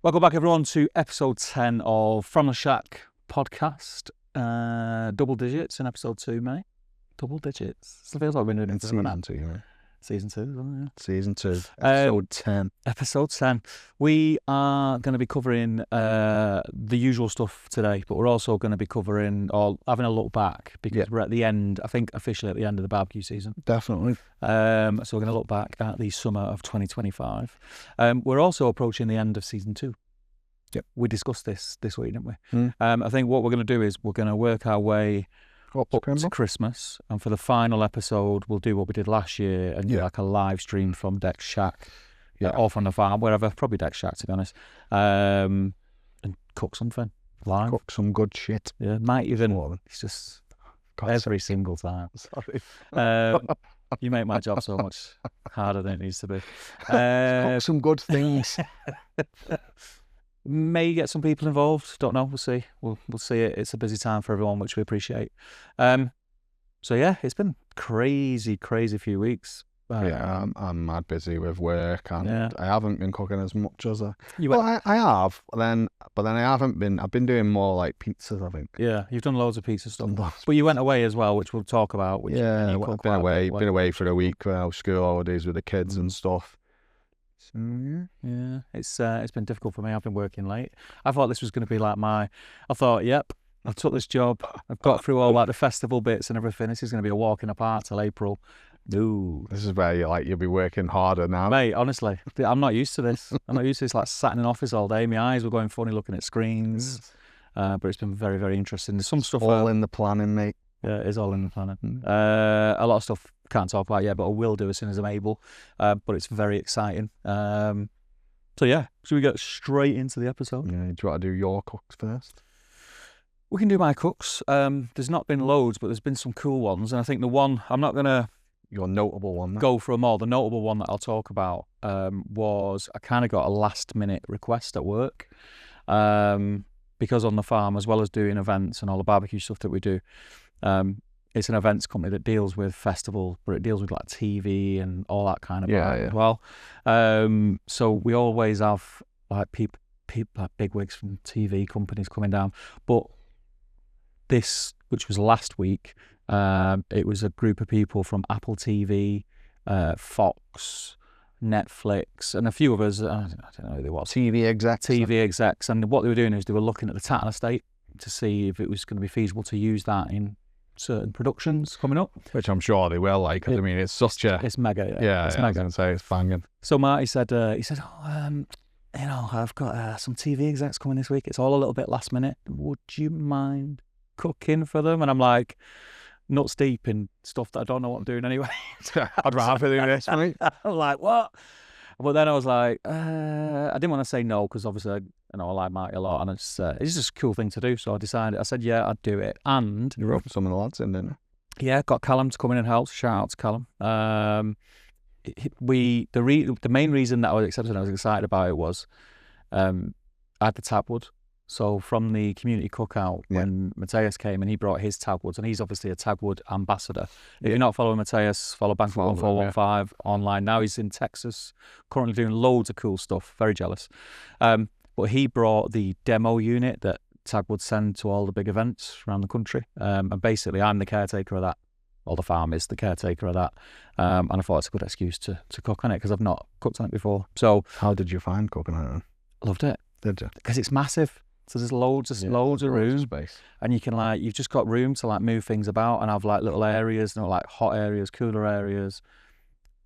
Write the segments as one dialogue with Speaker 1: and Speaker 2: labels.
Speaker 1: Welcome back, everyone, to episode 10 of From the Shack podcast. Double digits in episode 2, mate. Double digits. It feels like we've been doing it in
Speaker 2: Season 2, right?
Speaker 1: Season 2, isn't it?
Speaker 2: Season 2, episode 10.
Speaker 1: Episode 10. We are going to be covering the usual stuff today, but we're also going to be covering or having a look back because we're at the end, I think officially at the end of the barbecue season.
Speaker 2: Definitely.
Speaker 1: So we're going to look back at the summer of 2025. We're also approaching the end of season 2.
Speaker 2: Yep.
Speaker 1: We discussed this week, didn't we? I think what we're going to do is we're going to work our way up to Christmas, and for the final episode we'll do what we did last year and do like a live stream from Dec's shack, or from the farm, wherever, probably Dec's shack to be honest, and cook something live.
Speaker 2: Cook some good shit.
Speaker 1: Yeah, might even, it's just every single time.
Speaker 2: Sorry.
Speaker 1: You make my job so much harder than it needs to be.
Speaker 2: Cook some good things.
Speaker 1: May get some people involved. Don't know. We'll see. We'll see it. It's a busy time for everyone, which we appreciate. So yeah, it's been crazy few weeks.
Speaker 2: I'm mad busy with work, and I haven't been cooking as much as I have. But then I haven't been. I've been doing more like pizzas, I think.
Speaker 1: Yeah, you've done loads of pizza stuff. But you went away as well, which we'll talk about. Which
Speaker 2: I've been away for a week. School holidays with the kids and stuff. So,
Speaker 1: yeah, it's been difficult for me. I've been working late. I thought this was going to be like I thought, I took this job. I've got through all like the festival bits and everything. This is going to be a walk in the park till April. No.
Speaker 2: This is where you'll be working harder now.
Speaker 1: Mate, honestly, I'm not used to this. I'm not used to this, like sat in an office all day. My eyes were going funny looking at screens. But it's been very interesting. There's some stuff
Speaker 2: all in the planning, mate.
Speaker 1: Yeah, it is all in the planning. A lot of stuff can't talk about yet, but I will do as soon as I'm able. But it's very exciting. So yeah, should we get straight into the episode?
Speaker 2: Yeah, do you want to do your cooks first?
Speaker 1: We can do my cooks. There's not been loads, but there's been some cool ones. And I think the one, I'm not going to...
Speaker 2: Your notable one.
Speaker 1: Go for them all. The notable one that I'll talk about was I kind of got a last minute request at work. Because on the farm, as well as doing events and all the barbecue stuff that we do, it's an events company that deals with festivals, but it deals with like TV and all that kind of as well. So we always have like people like bigwigs from TV companies coming down. But this, which was last week, it was a group of people from Apple TV, Fox, Netflix, and a few of us. I don't know who they were.
Speaker 2: TV execs.
Speaker 1: And what they were doing is they were looking at the Tatton estate to see if it was going to be feasible to use that in certain productions coming up.
Speaker 2: Which I'm sure they will, like, I mean, it's such a...
Speaker 1: It's mega,
Speaker 2: yeah.
Speaker 1: It's
Speaker 2: mega. I was going to say, it's banging.
Speaker 1: So Marty said, I've got some TV execs coming this week. It's all a little bit last minute. Would you mind cooking for them? And I'm like, nuts deep in stuff that I don't know what I'm doing anyway.
Speaker 2: I'd rather do this, mate.
Speaker 1: I'm like, what? But then I was like, I didn't want to say no because obviously, I like Marty a lot, and it's just a cool thing to do. So I said, yeah, I'd do it. And
Speaker 2: you wrote some of the lads in, didn't you?
Speaker 1: Yeah, got Callum to come in and help. Shout out to Callum. The main reason that I was accepted and I was excited about it was I had the tapwood. So from the community cookout, when Matthias came and he brought his tagwoods, and he's obviously a tagwood ambassador. If you're not following Matthias, follow Bank 1415 online. Now he's in Texas, currently doing loads of cool stuff. Very jealous. But he brought the demo unit that Tagwood send to all the big events around the country. And basically I'm the caretaker of that. Well, the farm is the caretaker of that. And I thought it's a good excuse to cook on it because I've not cooked on it before. So
Speaker 2: how did you find cooking on it?
Speaker 1: Loved it.
Speaker 2: Did you?
Speaker 1: Because it's massive. So there's loads of room,
Speaker 2: space,
Speaker 1: and you can you've just got room to move things about and have little areas, like hot areas, cooler areas.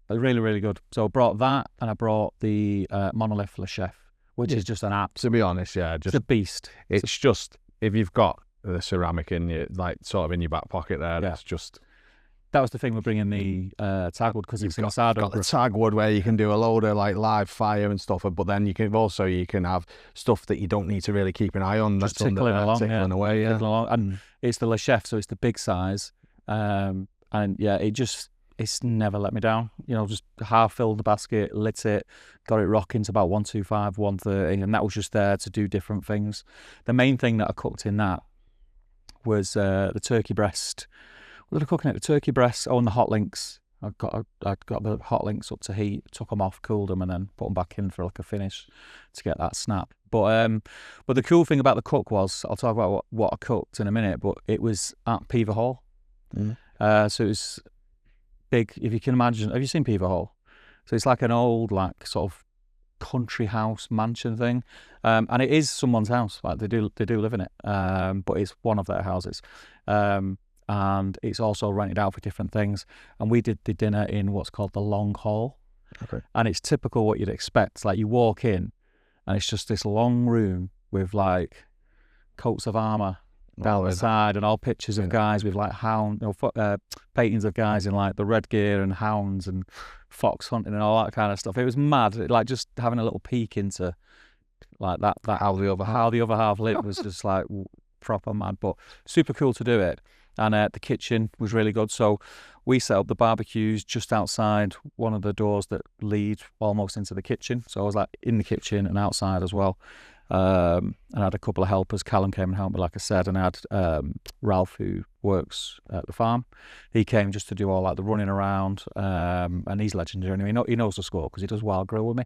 Speaker 1: Really, really good. So I brought that, and I brought the Monolith Le Chef, which is just an app.
Speaker 2: To be honest,
Speaker 1: it's a beast.
Speaker 2: It's just if you've got the ceramic in your sort of in your back pocket there, it's just.
Speaker 1: That was the thing with bringing the tagwood because it's inside.
Speaker 2: You've got the tagwood where you can do a load of live fire and stuff, but then you can have stuff that you don't need to really keep an eye on.
Speaker 1: Just tickling
Speaker 2: away.
Speaker 1: And it's the Le Chef, so it's the big size. And it's never let me down. Just half filled the basket, lit it, got it rocking to about 125, 130, and that was just there to do different things. The main thing that I cooked in that was the turkey breast. What did I cook in it? The turkey breast, and the hot links. I'd got the hot links up to heat, took them off, cooled them, and then put them back in for like a finish to get that snap. But the cool thing about the cook was, I'll talk about what I cooked in a minute, but it was at Peover Hall. So it was big, if you can imagine. Have you seen Peover Hall? So it's like an old, like, sort of country house mansion thing, and it is someone's house. Like, they do live in it, but it's one of their houses. And it's also rented out for different things. And we did the dinner in what's called the long hall.
Speaker 2: Okay.
Speaker 1: And it's typical what you'd expect. Like, you walk in and it's just this long room with like coats of armour down the side, and all pictures of guys with like paintings of guys in like the red gear and hounds and fox hunting and all that kind of stuff. It was mad. Like, just having a little peek into like that how the other half lived was just like proper mad, but super cool to do it. And the kitchen was really good. So we set up the barbecues just outside one of the doors that lead almost into the kitchen. So I was like in the kitchen and outside as well. And I had a couple of helpers. Callum came and helped me, like I said, and I had Ralph, who works at the farm. He came just to do all like the running around, and he's legendary anyway. He knows the score because he does wild grill with me.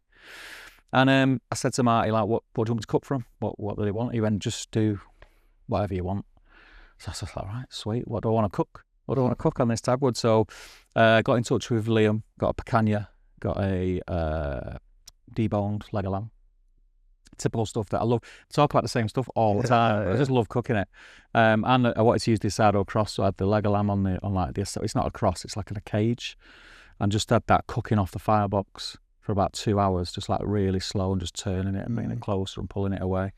Speaker 1: And I said to Marty, like, what do you want me to cook from? What do they want? He went, just do whatever you want. So I was like, right, sweet. What do I want to cook? What do I want to cook on this Tagwood? So got in touch with Liam, got a picanha, got a deboned leg of lamb. Typical stuff that I love. Talk about the same stuff all the time. I just love cooking it. And I wanted to use the asado cross, so I had the leg of lamb on like this. It's not a cross, it's like in a cage. And just had that cooking off the firebox for about 2 hours, just like really slow, and just turning it and bringing it closer and pulling it away.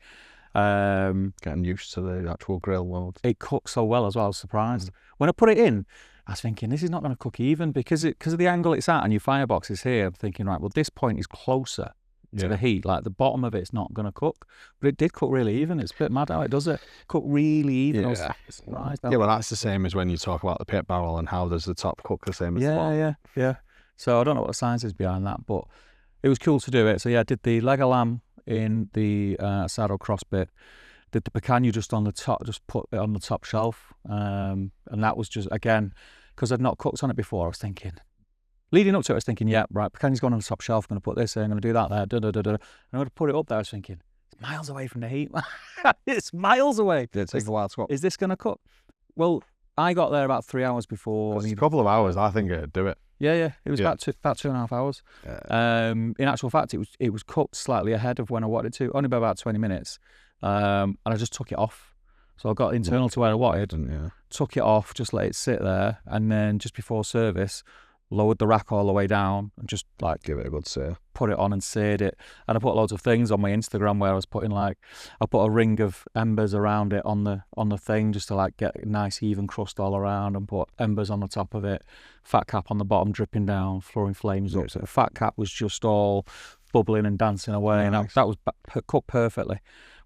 Speaker 2: Getting used to the actual grill world.
Speaker 1: It cooked so well as well. I was surprised. When I put it in, I was thinking, this is not going to cook even because of the angle it's at and your firebox is here. I'm thinking, right, well, this point is closer to the heat. Like, the bottom of it's not going to cook. But it did cook really even. It's a bit mad how it does it. Cook really even.
Speaker 2: Yeah.
Speaker 1: I was surprised.
Speaker 2: Yeah, well, that's the same as when you talk about the pit barrel and how does the top cook the same as the bottom.
Speaker 1: Yeah. So I don't know what the science is behind that, but it was cool to do it. So yeah, I did the leg of lamb in the saddle cross bit. Did the picanha just on the top, just put it on the top shelf. And that was just, again, because I'd not cooked on it before, I was thinking, leading up to it, I was thinking, yeah, right, picanha's gone on the top shelf, I'm going to put this in, I'm going to do that there, And I'm going to put it up there, I was thinking, it's miles away from the heat. It's miles away.
Speaker 2: Did it take a while to cook?
Speaker 1: Is this going to cook? Well, I got there about 3 hours before.
Speaker 2: A couple of hours, I think it'd do it.
Speaker 1: Yeah. It was about 2.5 hours. Yeah. In actual fact, it was cooked slightly ahead of when I wanted to, only by about 20 minutes. And I just took it off. So I got internal to where I wanted, took it off, just let it sit there, and then just before service, lowered the rack all the way down and just like
Speaker 2: give it a good sear.
Speaker 1: Put it on and seared it. And I put loads of things on my Instagram where I was putting I put a ring of embers around it on the thing just to like get a nice even crust all around, and put embers on the top of it, fat cap on the bottom dripping down, throwing flames up. So the fat cap was just all bubbling and dancing away, and that was cooked perfectly.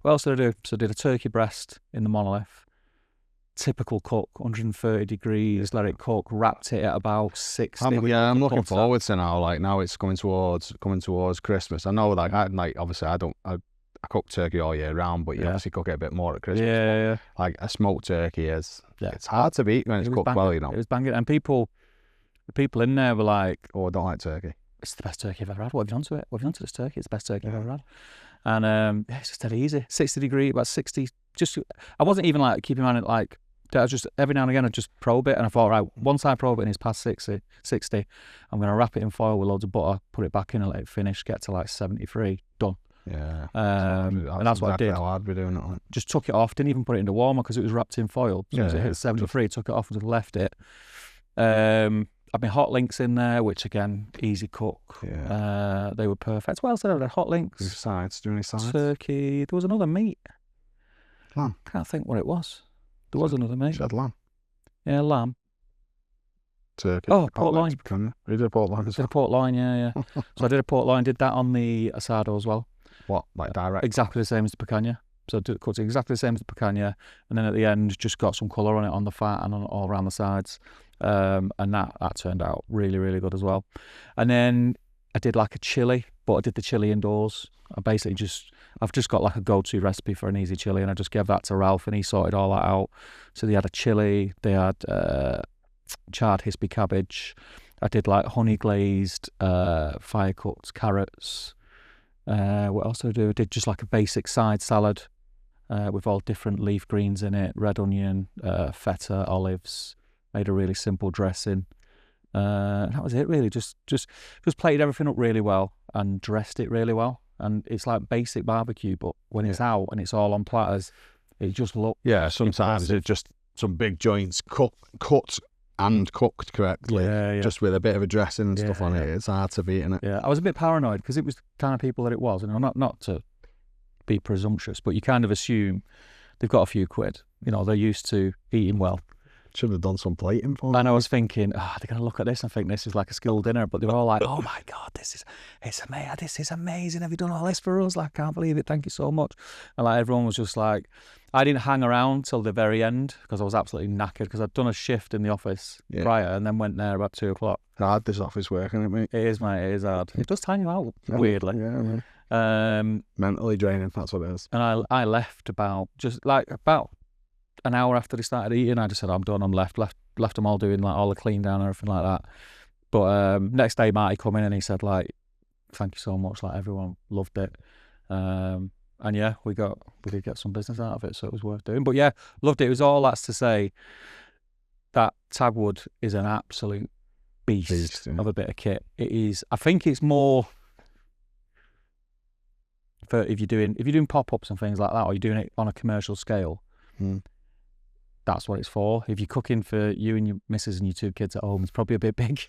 Speaker 1: What else did I do? So I did a turkey breast in the monolith. Typical cook, 130 degrees, let it cook, wrapped it at about 60.
Speaker 2: I'm looking forward to now it's coming towards Christmas. I know obviously I cook turkey all year round, but you obviously cook it a bit more at Christmas.
Speaker 1: Yeah.
Speaker 2: Like a smoked turkey it's hard to beat when it's cooked well, you know.
Speaker 1: It was banging, and the people in there were like,
Speaker 2: "Oh, I don't like turkey.
Speaker 1: It's the best turkey I've ever had. What have you done to it? What have you done to this turkey? It's the best turkey I've ever had." And it's just dead easy. 60 degree, about 60. Just I wasn't even like keeping on it like. I just every now and again I just probe it, and I thought, right, once I probe it and it's past 60, I'm going to wrap it in foil with loads of butter, put it back in and let it finish, get to like 73, done.
Speaker 2: Yeah.
Speaker 1: And that's what I did.
Speaker 2: How I'd be doing it.
Speaker 1: Just took it off, didn't even put it in the warmer because it was wrapped in foil. So as it hit 73, took it off and just left it. I've been hot links in there, which again, easy cook.
Speaker 2: Yeah.
Speaker 1: They were perfect. What else did I have? Hot links.
Speaker 2: Sides, do any sides?
Speaker 1: Turkey. There was another meat.
Speaker 2: Lamb.
Speaker 1: Can't think what it was. There was another meat.
Speaker 2: You had lamb.
Speaker 1: Yeah, lamb.
Speaker 2: Turkey.
Speaker 1: Oh, pork loin.
Speaker 2: You did a pork loin as well?
Speaker 1: Did a pork loin, yeah. So I did a pork loin, did that on the asado as well.
Speaker 2: What, like direct?
Speaker 1: Exactly the same as the picanha. So I cooked it exactly the same as the picanha, and then at the end just got some colour on it on the fat and all around the sides. And that turned out really, really good as well. And then I did like a chili, but I did the chili indoors. I've just got like a go-to recipe for an easy chili, and I just gave that to Ralph, and he sorted all that out. So they had a chili, they had charred hispy cabbage, I did like honey glazed, fire cooked carrots. What else did I do? I did just like a basic side salad with all different leaf greens in it, red onion, feta, olives. Made a really simple dressing. That was it really. Just plated everything up really well and dressed it really well. And it's like basic barbecue, but when it's out and it's all on platters, it just looks
Speaker 2: sometimes it's just some big joints cut and cooked correctly, just with a bit of a dressing and stuff on it. It's hard to beat, isn't it?
Speaker 1: Yeah, I was a bit paranoid because it was the kind of people that it was. Not to be presumptuous, but you kind of assume they've got a few quid. They're used to eating well.
Speaker 2: Should have done some plating for them.
Speaker 1: And I was thinking, they're going to look at this and think this is like a school dinner, but they were all like, oh my God, this is amazing. Have you done all this for us? Like, I can't believe it. Thank you so much. And like everyone was just like, I didn't hang around till the very end because I was absolutely knackered because I'd done a shift in the office prior and then went there about 2 o'clock.
Speaker 2: Hard this office work, isn't it, mate?
Speaker 1: It is, mate. It is hard. It does time you out, weirdly.
Speaker 2: Yeah, mentally draining, that's what it is.
Speaker 1: And I left about an hour after they started eating. I just said, I'm done. I'm left them all doing like all the clean down and everything like that. But next day Marty come in and he said like, thank you so much, like everyone loved it. And yeah, we did get some business out of it, so it was worth doing. But yeah, loved it. It was all that's to say that Tagwood is an absolute beast of a bit of kit. It is. I think it's more for if you're doing pop-ups and things like that, or you're doing it on a commercial scale. That's what it's for. If you're cooking for you and your missus and your 2 kids at home, it's probably a bit big.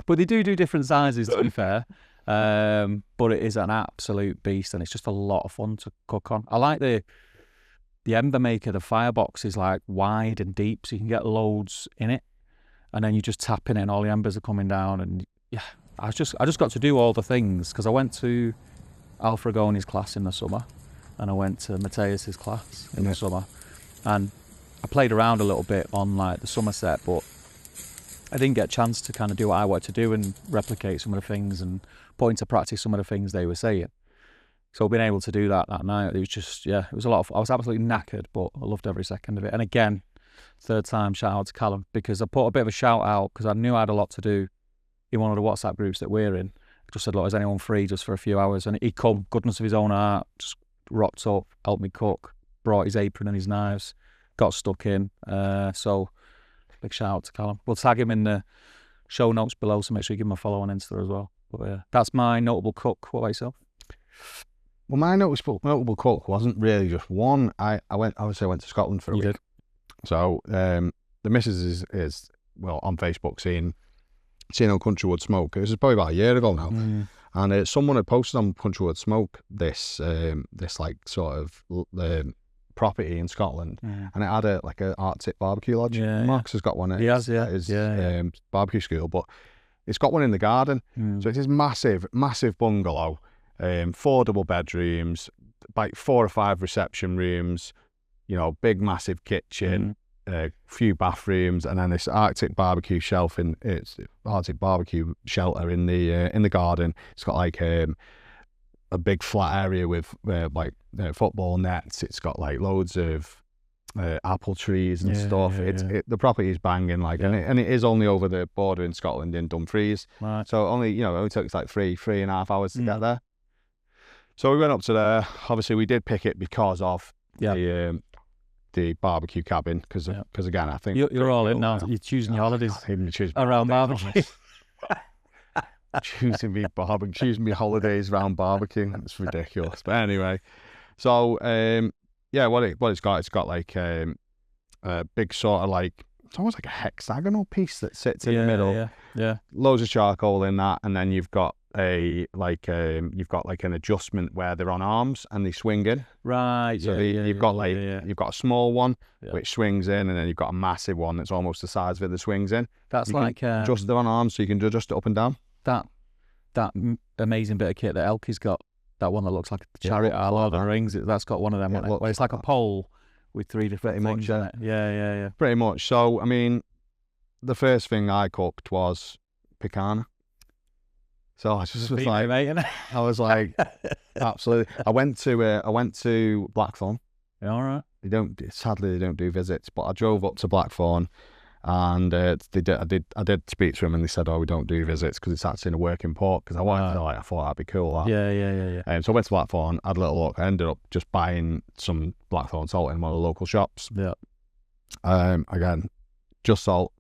Speaker 1: But they do different sizes, to be fair. But it is an absolute beast, and it's just a lot of fun to cook on. I like the ember maker. The firebox is like wide and deep, so you can get loads in it, and then you just tap in it, and all the embers are coming down. And yeah, I just got to do all the things because I went to Alfragoni's class in the summer, and I went to Mateus's class in the summer, and I played around a little bit on like the Somerset, but I didn't get a chance to kind of do what I wanted to do and replicate some of the things and put into practice some of the things they were saying. So being able to do that night, it was just, it was a lot of, I was absolutely knackered, but I loved every second of it. And again, third time, shout out to Callum, because I put a bit of a shout out because I knew I had a lot to do in one of the WhatsApp groups that we're in. I just said, look, is anyone free just for a few hours? And he'd come, goodness of his own heart, just rocked up, helped me cook, brought his apron and his knives, got stuck in. So big shout out to Callum. We'll tag him in the show notes below, so make sure you give him a follow on Insta as well. But that's my notable cook. What about yourself?
Speaker 2: Well, my notable cook wasn't really just one. I went to Scotland for a week. Did. So the missus is well on Facebook seeing on Countrywood Smoke. It was probably about a year ago now, and someone had posted on Countrywood Smoke this like sort of property in Scotland, and it had a Arctic barbecue lodge. Max has got one.
Speaker 1: He has,
Speaker 2: barbecue school, but it's got one in the garden. So it's this massive bungalow, 4 double bedrooms, like 4 or 5 reception rooms, big massive kitchen, a few bathrooms, and then this Arctic barbecue shelf Arctic barbecue shelter in the garden. It's got like a big flat area with football nets. It's got like loads of apple trees and stuff. The property is banging, and it is only over the border in Scotland in Dumfries. Right. So only it only took us like 3.5 hours to get there. So we went up to there. Obviously, we did pick it because of the barbecue cabin. Because again, I think
Speaker 1: you're all in now. You're choosing your holidays around barbecue.
Speaker 2: choosing me holidays around barbecue. It's ridiculous. But anyway, so what it's got like a big sort of like, it's almost like a hexagonal piece that sits in the middle. Yeah. Loads of charcoal in that, and then you've got an adjustment where they're on arms and they swing in.
Speaker 1: Right.
Speaker 2: So you've got a small one which swings in, and then you've got a massive one that's almost the size of it that swings in.
Speaker 1: That's
Speaker 2: adjust it on arms, so you can adjust it up and down.
Speaker 1: That amazing bit of kit that Elkie's got, that one that looks like a chariot out of Lord of the Rings, that's got one of them, where it's like a pole with 3 different things in it. Yeah.
Speaker 2: Pretty much. So, I mean, the first thing I cooked was picana. So I was like, absolutely. I went to Blackthorn.
Speaker 1: Yeah, all right.
Speaker 2: Sadly they don't do visits, but I drove up to Blackthorn, And I did speak to them, and they said, "Oh, we don't do visits because it's actually in a working port." Because I wanted to, I thought that'd be cool. That.
Speaker 1: Yeah.
Speaker 2: So I went to Blackthorn, had a little look. I ended up just buying some Blackthorn salt in one of the local shops.
Speaker 1: Yeah.
Speaker 2: Again, just salt.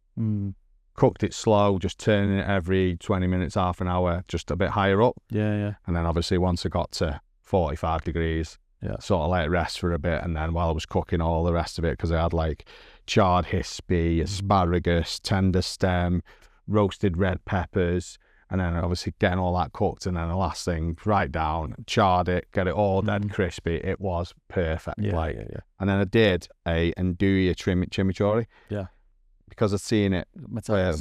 Speaker 2: Cooked it slow, just turning it every 20 minutes, half an hour, just a bit higher up.
Speaker 1: Yeah.
Speaker 2: And then obviously once I got to 45 degrees, sort of let it rest for a bit. And then while I was cooking all the rest of it, because I had like charred hispy, asparagus, tender stem, roasted red peppers, and then obviously getting all that cooked. And then the last thing, right down, charred it, get it all dead crispy. It was perfect.
Speaker 1: Yeah.
Speaker 2: And then I did a andouille chimichurri.
Speaker 1: Yeah.
Speaker 2: Because I'd seen it, Mateus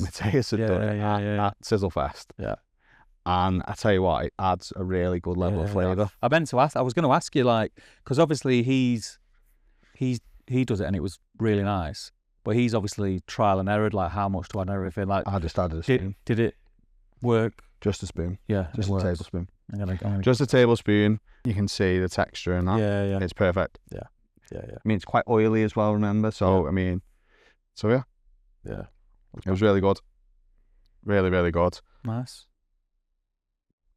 Speaker 2: had done it at Sizzlefest.
Speaker 1: Yeah.
Speaker 2: And I tell you what, it adds a really good level of flavour.
Speaker 1: I was going to ask you, like, because obviously he does it and it was really nice, but he's obviously trial and error, like how much to add and everything. Like,
Speaker 2: I just added a spoon.
Speaker 1: Did it work?
Speaker 2: Just a spoon.
Speaker 1: Yeah,
Speaker 2: just a tablespoon.
Speaker 1: I'm
Speaker 2: just a tablespoon. You can see the texture in that.
Speaker 1: Yeah.
Speaker 2: It's perfect.
Speaker 1: Yeah.
Speaker 2: I mean, it's quite oily as well, remember? So, I mean, yeah.
Speaker 1: Yeah.
Speaker 2: It was really good. Really, really good.
Speaker 1: Nice.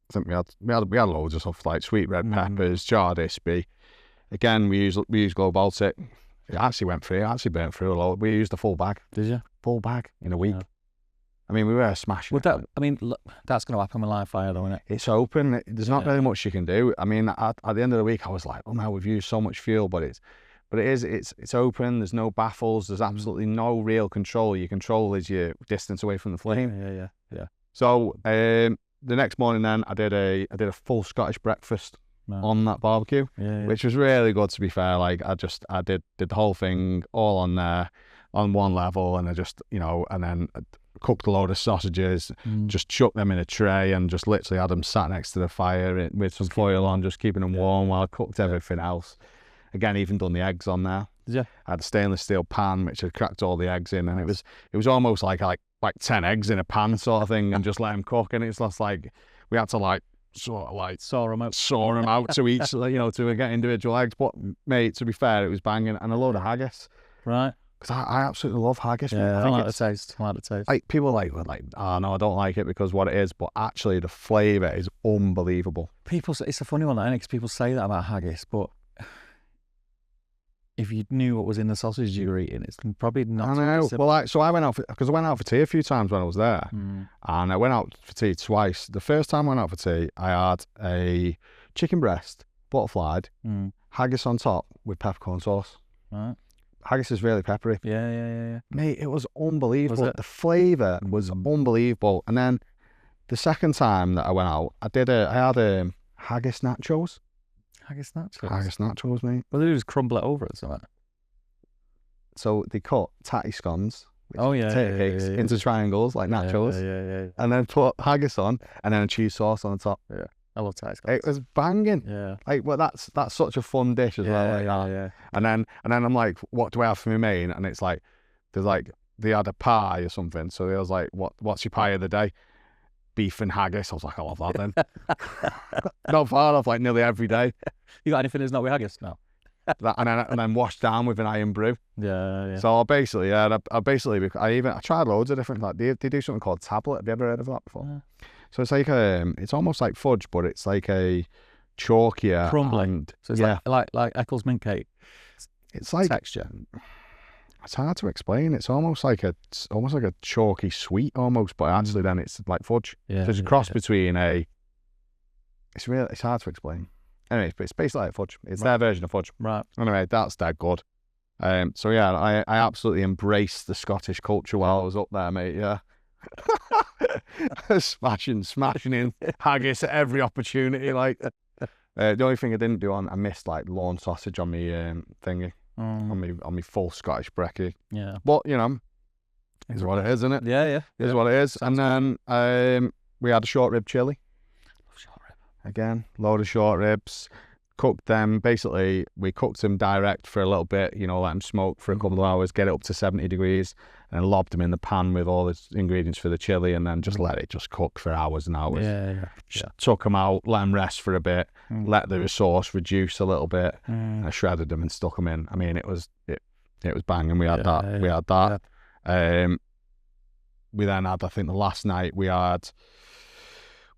Speaker 2: I think we had loads of stuff like sweet red peppers, charred hispy. Again, we use Glow Baltic. It actually went through. It actually burnt through a lot. We used the full bag.
Speaker 1: Did you?
Speaker 2: Full bag in a week. Yeah. I mean, we were smashing.
Speaker 1: Look, that's going to happen with live fire, though, isn't it?
Speaker 2: It's open. There's not really much you can do. I mean, at the end of the week, I was like, oh no, we've used so much fuel, but it's open. There's no baffles. There's absolutely no real control. Your control is your distance away from the flame.
Speaker 1: Yeah.
Speaker 2: So the next morning, then I did a full Scottish breakfast on that barbecue, which was really good. To be fair, like I did the whole thing all on there, on one level, and I just and then cooked a load of sausages, just chucked them in a tray, and just literally had them sat next to the fire with some foil on, just keeping them warm while I cooked everything else. Again, even done the eggs on there.
Speaker 1: Yeah.
Speaker 2: I had a stainless steel pan which had cracked all the eggs in, and it was almost like 10 eggs in a pan sort of thing, and just let them cook. And it's just like we had to saw them out to each, to get individual eggs. But mate, to be fair, it was banging, and a load of haggis.
Speaker 1: Right.
Speaker 2: Because I absolutely love haggis.
Speaker 1: Yeah, I like the taste.
Speaker 2: Like people like, oh no, I don't like it because what it is, but actually the flavour is unbelievable.
Speaker 1: It's a funny one, because people say that about haggis, but if you knew what was in the sausage you were eating, it's probably not.
Speaker 2: I know. Well, so I went out for tea a few times when I was there, and I went out for tea twice. The first time I went out for tea, I had a chicken breast, butterflied, haggis on top with peppercorn sauce.
Speaker 1: Right.
Speaker 2: Haggis is really peppery.
Speaker 1: Yeah.
Speaker 2: Mate, it was unbelievable. The flavour was unbelievable. And then the second time that I went out, I had haggis nachos.
Speaker 1: Haggis nachos?
Speaker 2: Haggis nachos, mate.
Speaker 1: Well, they just crumble it over or something.
Speaker 2: So they cut tatty scones,
Speaker 1: potato
Speaker 2: cakes, into triangles like nachos.
Speaker 1: Yeah.
Speaker 2: And then put haggis on, and then a cheese sauce on the top.
Speaker 1: Yeah. I love tatty scones.
Speaker 2: It was banging.
Speaker 1: Yeah.
Speaker 2: That's such a fun dish as well.
Speaker 1: Yeah.
Speaker 2: And then I'm like, what do I have for my main? And it's like, they had a pie or something. So they was like, what's your pie of the day? Beef and haggis. I was like, I love that then. Not far off, like nearly every day.
Speaker 1: You got anything that's not with haggis? No.
Speaker 2: and then washed down with an iron brew.
Speaker 1: Yeah.
Speaker 2: So basically, I tried loads of different, like they do something called tablet. Have you ever heard of that before? Yeah. So it's like it's almost like fudge, but it's like a chalkier
Speaker 1: crumbling. So it's like Eccles mint cake.
Speaker 2: It's like
Speaker 1: texture.
Speaker 2: It's hard to explain. It's almost like a chalky sweet almost, but actually then it's like fudge.
Speaker 1: Yeah.
Speaker 2: So it's a cross between it's hard to explain. Anyway, but it's basically like fudge. It's their version of fudge.
Speaker 1: Right.
Speaker 2: Anyway, that's dead good. So yeah, I absolutely embraced the Scottish culture while I was up there, mate. Yeah. smashing in haggis at every opportunity. Like the only thing I didn't do I missed like lawn sausage on me thingy. On me full Scottish brekkie.
Speaker 1: Yeah.
Speaker 2: But is what it is, isn't it?
Speaker 1: Yeah.
Speaker 2: Is what it is.
Speaker 1: Sounds
Speaker 2: and then we had a short rib chili.
Speaker 1: Short rib.
Speaker 2: Again, load of short ribs. Cooked them. Basically, we cooked them direct for a little bit. Let them smoke for a couple of hours, get it up to 70 degrees, and then lobbed them in the pan with all the ingredients for the chili, and then just let it just cook for hours and hours.
Speaker 1: Yeah.
Speaker 2: Took them out, let them rest for a bit, let the sauce reduce a little bit. I shredded them and stuck them in. I mean, it was banging. We had that. we then had, I think the last night we had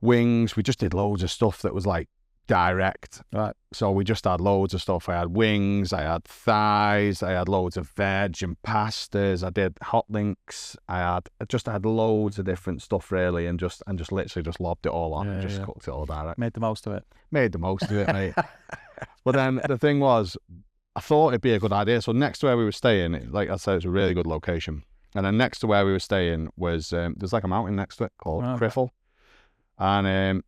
Speaker 2: wings. We just did loads of stuff that was like direct.
Speaker 1: Right.
Speaker 2: So we just had loads of stuff. I had wings, I had thighs, I had loads of veg and pastas. I did hot links. I had loads of different stuff really, and just literally just lobbed it all on and just cooked it all direct.
Speaker 1: Made the most of it.
Speaker 2: Made the most of it, mate. But then the thing was, I thought it'd be a good idea. So next to where we were staying, like I said, it's a really good location. And then next to where we were staying was there's like a mountain next to it called Criffle. And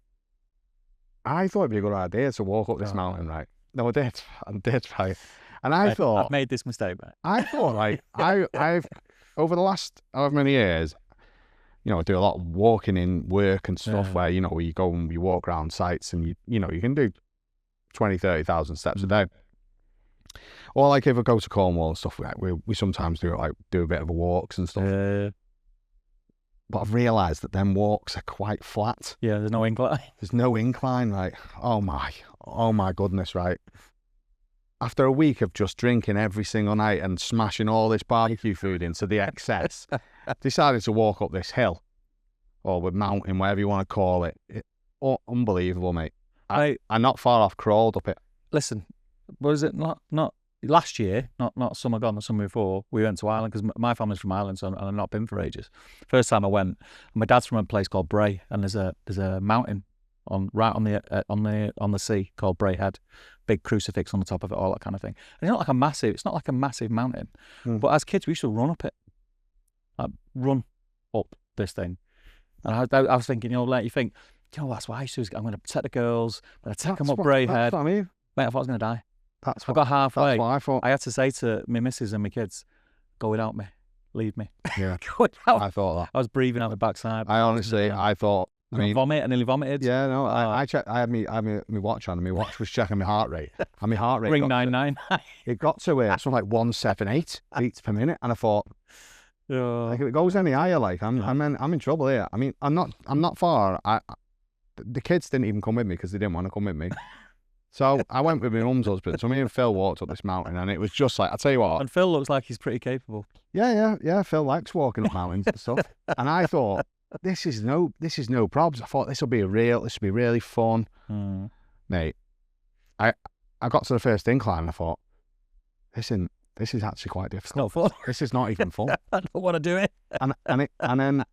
Speaker 2: I thought it'd be a good idea to walk up this mountain, right? No, I did, right? And I thought...
Speaker 1: I've made this mistake, mate.
Speaker 2: I thought, like, I've, over the last however many years, you know, I do a lot of walking in work and stuff where, you know, you go and you walk around sites and, you know, you can do 20, 30,000 steps a day. Or like if I go to Cornwall and stuff, we sometimes do a bit of a walks and stuff. But I've realised that them walks are quite flat.
Speaker 1: Yeah, there's no incline.
Speaker 2: There's no incline, right? Oh my goodness, right? After a week of just drinking every single night and smashing all this barbecue food into the excess, decided to walk up this hill, or with mountain, whatever you want to call it. Unbelievable, mate. I not far off crawled up it.
Speaker 1: Listen, was it not last year, not summer gone, the summer before, we went to Ireland, because my family's from Ireland, so I've not been for ages. First time I went, my dad's from a place called Bray, and there's a mountain right on the sea called Bray Head, big crucifix on the top of it, all that kind of thing. And it's not like a massive mountain, but as kids we used to run up it, run up this thing. And I was thinking, you know, like you think, you know, that's what I used to do. I'm going to take the girls, I'm going to take them up Bray Head.
Speaker 2: That's what I mean.
Speaker 1: Mate, I thought I was going to die.
Speaker 2: I
Speaker 1: got halfway.
Speaker 2: That's what I thought.
Speaker 1: I had to say to my missus and my kids, go without me, leave me.
Speaker 2: Yeah,
Speaker 1: go without.
Speaker 2: I thought that.
Speaker 1: I was breathing out my backside.
Speaker 2: I honestly, I thought.
Speaker 1: I mean, vomit. I nearly vomited.
Speaker 2: Yeah, no. I checked. I had my watch on, and my watch was checking my heart rate. And my heart rate.
Speaker 1: Ring 999.
Speaker 2: It got to something like 178 beats per minute, and I thought, like if it goes any higher, like I'm in trouble here. I mean, I'm not far. The kids didn't even come with me because they didn't want to come with me. So I went with my mum's husband. So me and Phil walked up this mountain, and it was just like, I tell you what.
Speaker 1: And Phil looks like he's pretty capable.
Speaker 2: Yeah. Phil likes walking up mountains and stuff. And I thought, this is no probs. I thought this will be really fun, mate. I got to the first incline, and I thought, this is actually quite difficult.
Speaker 1: It's not fun.
Speaker 2: This is not even fun.
Speaker 1: I don't want to do it.
Speaker 2: And then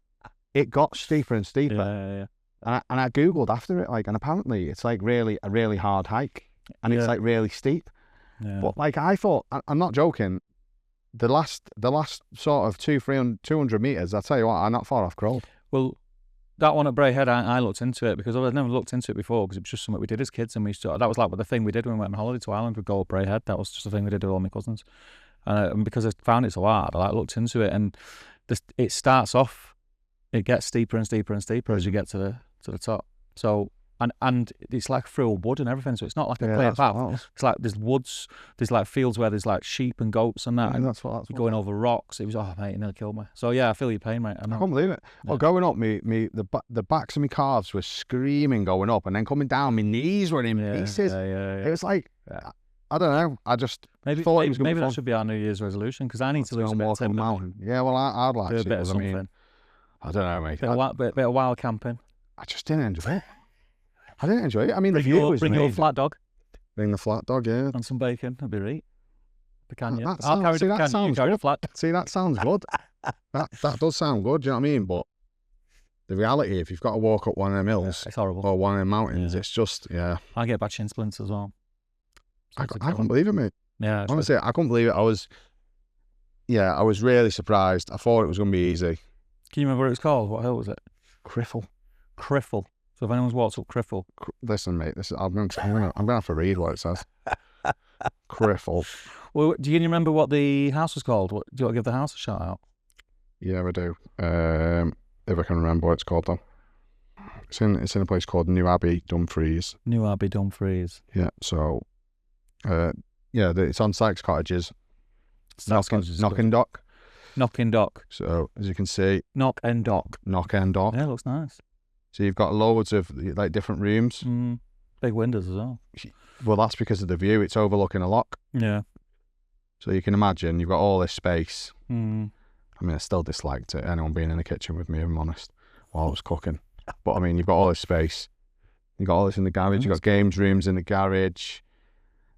Speaker 2: it got steeper and steeper.
Speaker 1: Yeah.
Speaker 2: And I googled after it, like, and apparently it's like a really hard hike, and it's like really steep. Yeah. But like I thought, I'm not joking. The last sort of 200 meters, I tell you what, I'm not far off crawled.
Speaker 1: Well, that one at Bray Head, I looked into it because I'd never looked into it before, because it was just something we did as kids, and that was like the thing we did when we went on holiday to Ireland. We'd go up Bray Head. That was just the thing we did with all my cousins, and because I found it so hard, I looked into it, and it starts off, it gets steeper and steeper and steeper as you get to the top. So and it's like through wood and everything, so it's not like a clear path. It's like there's woods, there's like fields where there's like sheep and goats and that, and
Speaker 2: that's what
Speaker 1: going over rocks. It was, oh mate, it nearly killed me. So yeah, I feel your pain, mate.
Speaker 2: I can't believe it. Well, going up, the backs of my calves were screaming going up, and then coming down, my knees were in pieces. It was like, I don't know. I just thought it was going to be
Speaker 1: maybe
Speaker 2: fun.
Speaker 1: that should be our New Year's resolution, because I need to lose a bit of time.
Speaker 2: Mountain. Yeah, well, I'd like
Speaker 1: do a
Speaker 2: to.
Speaker 1: bit of something.
Speaker 2: I mean, I don't know, mate.
Speaker 1: Bit of wild camping.
Speaker 2: I just didn't enjoy it. I didn't enjoy it. I mean, the view was amazing.
Speaker 1: Bring your flat dog.
Speaker 2: Bring the flat dog, yeah.
Speaker 1: And some bacon. That'd be right. Pecan, yeah.
Speaker 2: I'll carry the pecan.
Speaker 1: You carry the flat.
Speaker 2: See, that sounds good. that does sound good, do you know what I mean? But the reality, if you've got to walk up one of them hills,
Speaker 1: it's horrible.
Speaker 2: Or one of them mountains, it's just,
Speaker 1: I get bad shin splints as well.
Speaker 2: I couldn't believe it, mate.
Speaker 1: Yeah.
Speaker 2: Honestly, I couldn't believe it. I was really surprised. I thought it was going to be easy.
Speaker 1: Can you remember what it was called? What hill was it?
Speaker 2: Criffle.
Speaker 1: So if anyone's walked up Criffle.
Speaker 2: Listen, mate, I'm gonna have to read what it says. Criffle.
Speaker 1: Well, do you remember what the house was called? Do you want to give the house a shout out?
Speaker 2: Yeah, I do. If I can remember what it's called, though. It's in a place called New Abbey, Dumfries.
Speaker 1: New Abbey, Dumfries.
Speaker 2: Yeah. So, it's on Sykes Cottages. Knocking Dock.
Speaker 1: Knocking Dock.
Speaker 2: So as you can see,
Speaker 1: Knock End Dock.
Speaker 2: Yeah,
Speaker 1: it looks nice.
Speaker 2: So you've got loads of like different rooms.
Speaker 1: Big windows as well.
Speaker 2: Well, that's because of the view. It's overlooking a loch.
Speaker 1: Yeah.
Speaker 2: So you can imagine you've got all this space, and I mean, I still disliked it, anyone being in the kitchen with me, if I'm honest, while I was cooking. But I mean, you've got all this space. You've got all this in the garage. You've got games rooms in the garage.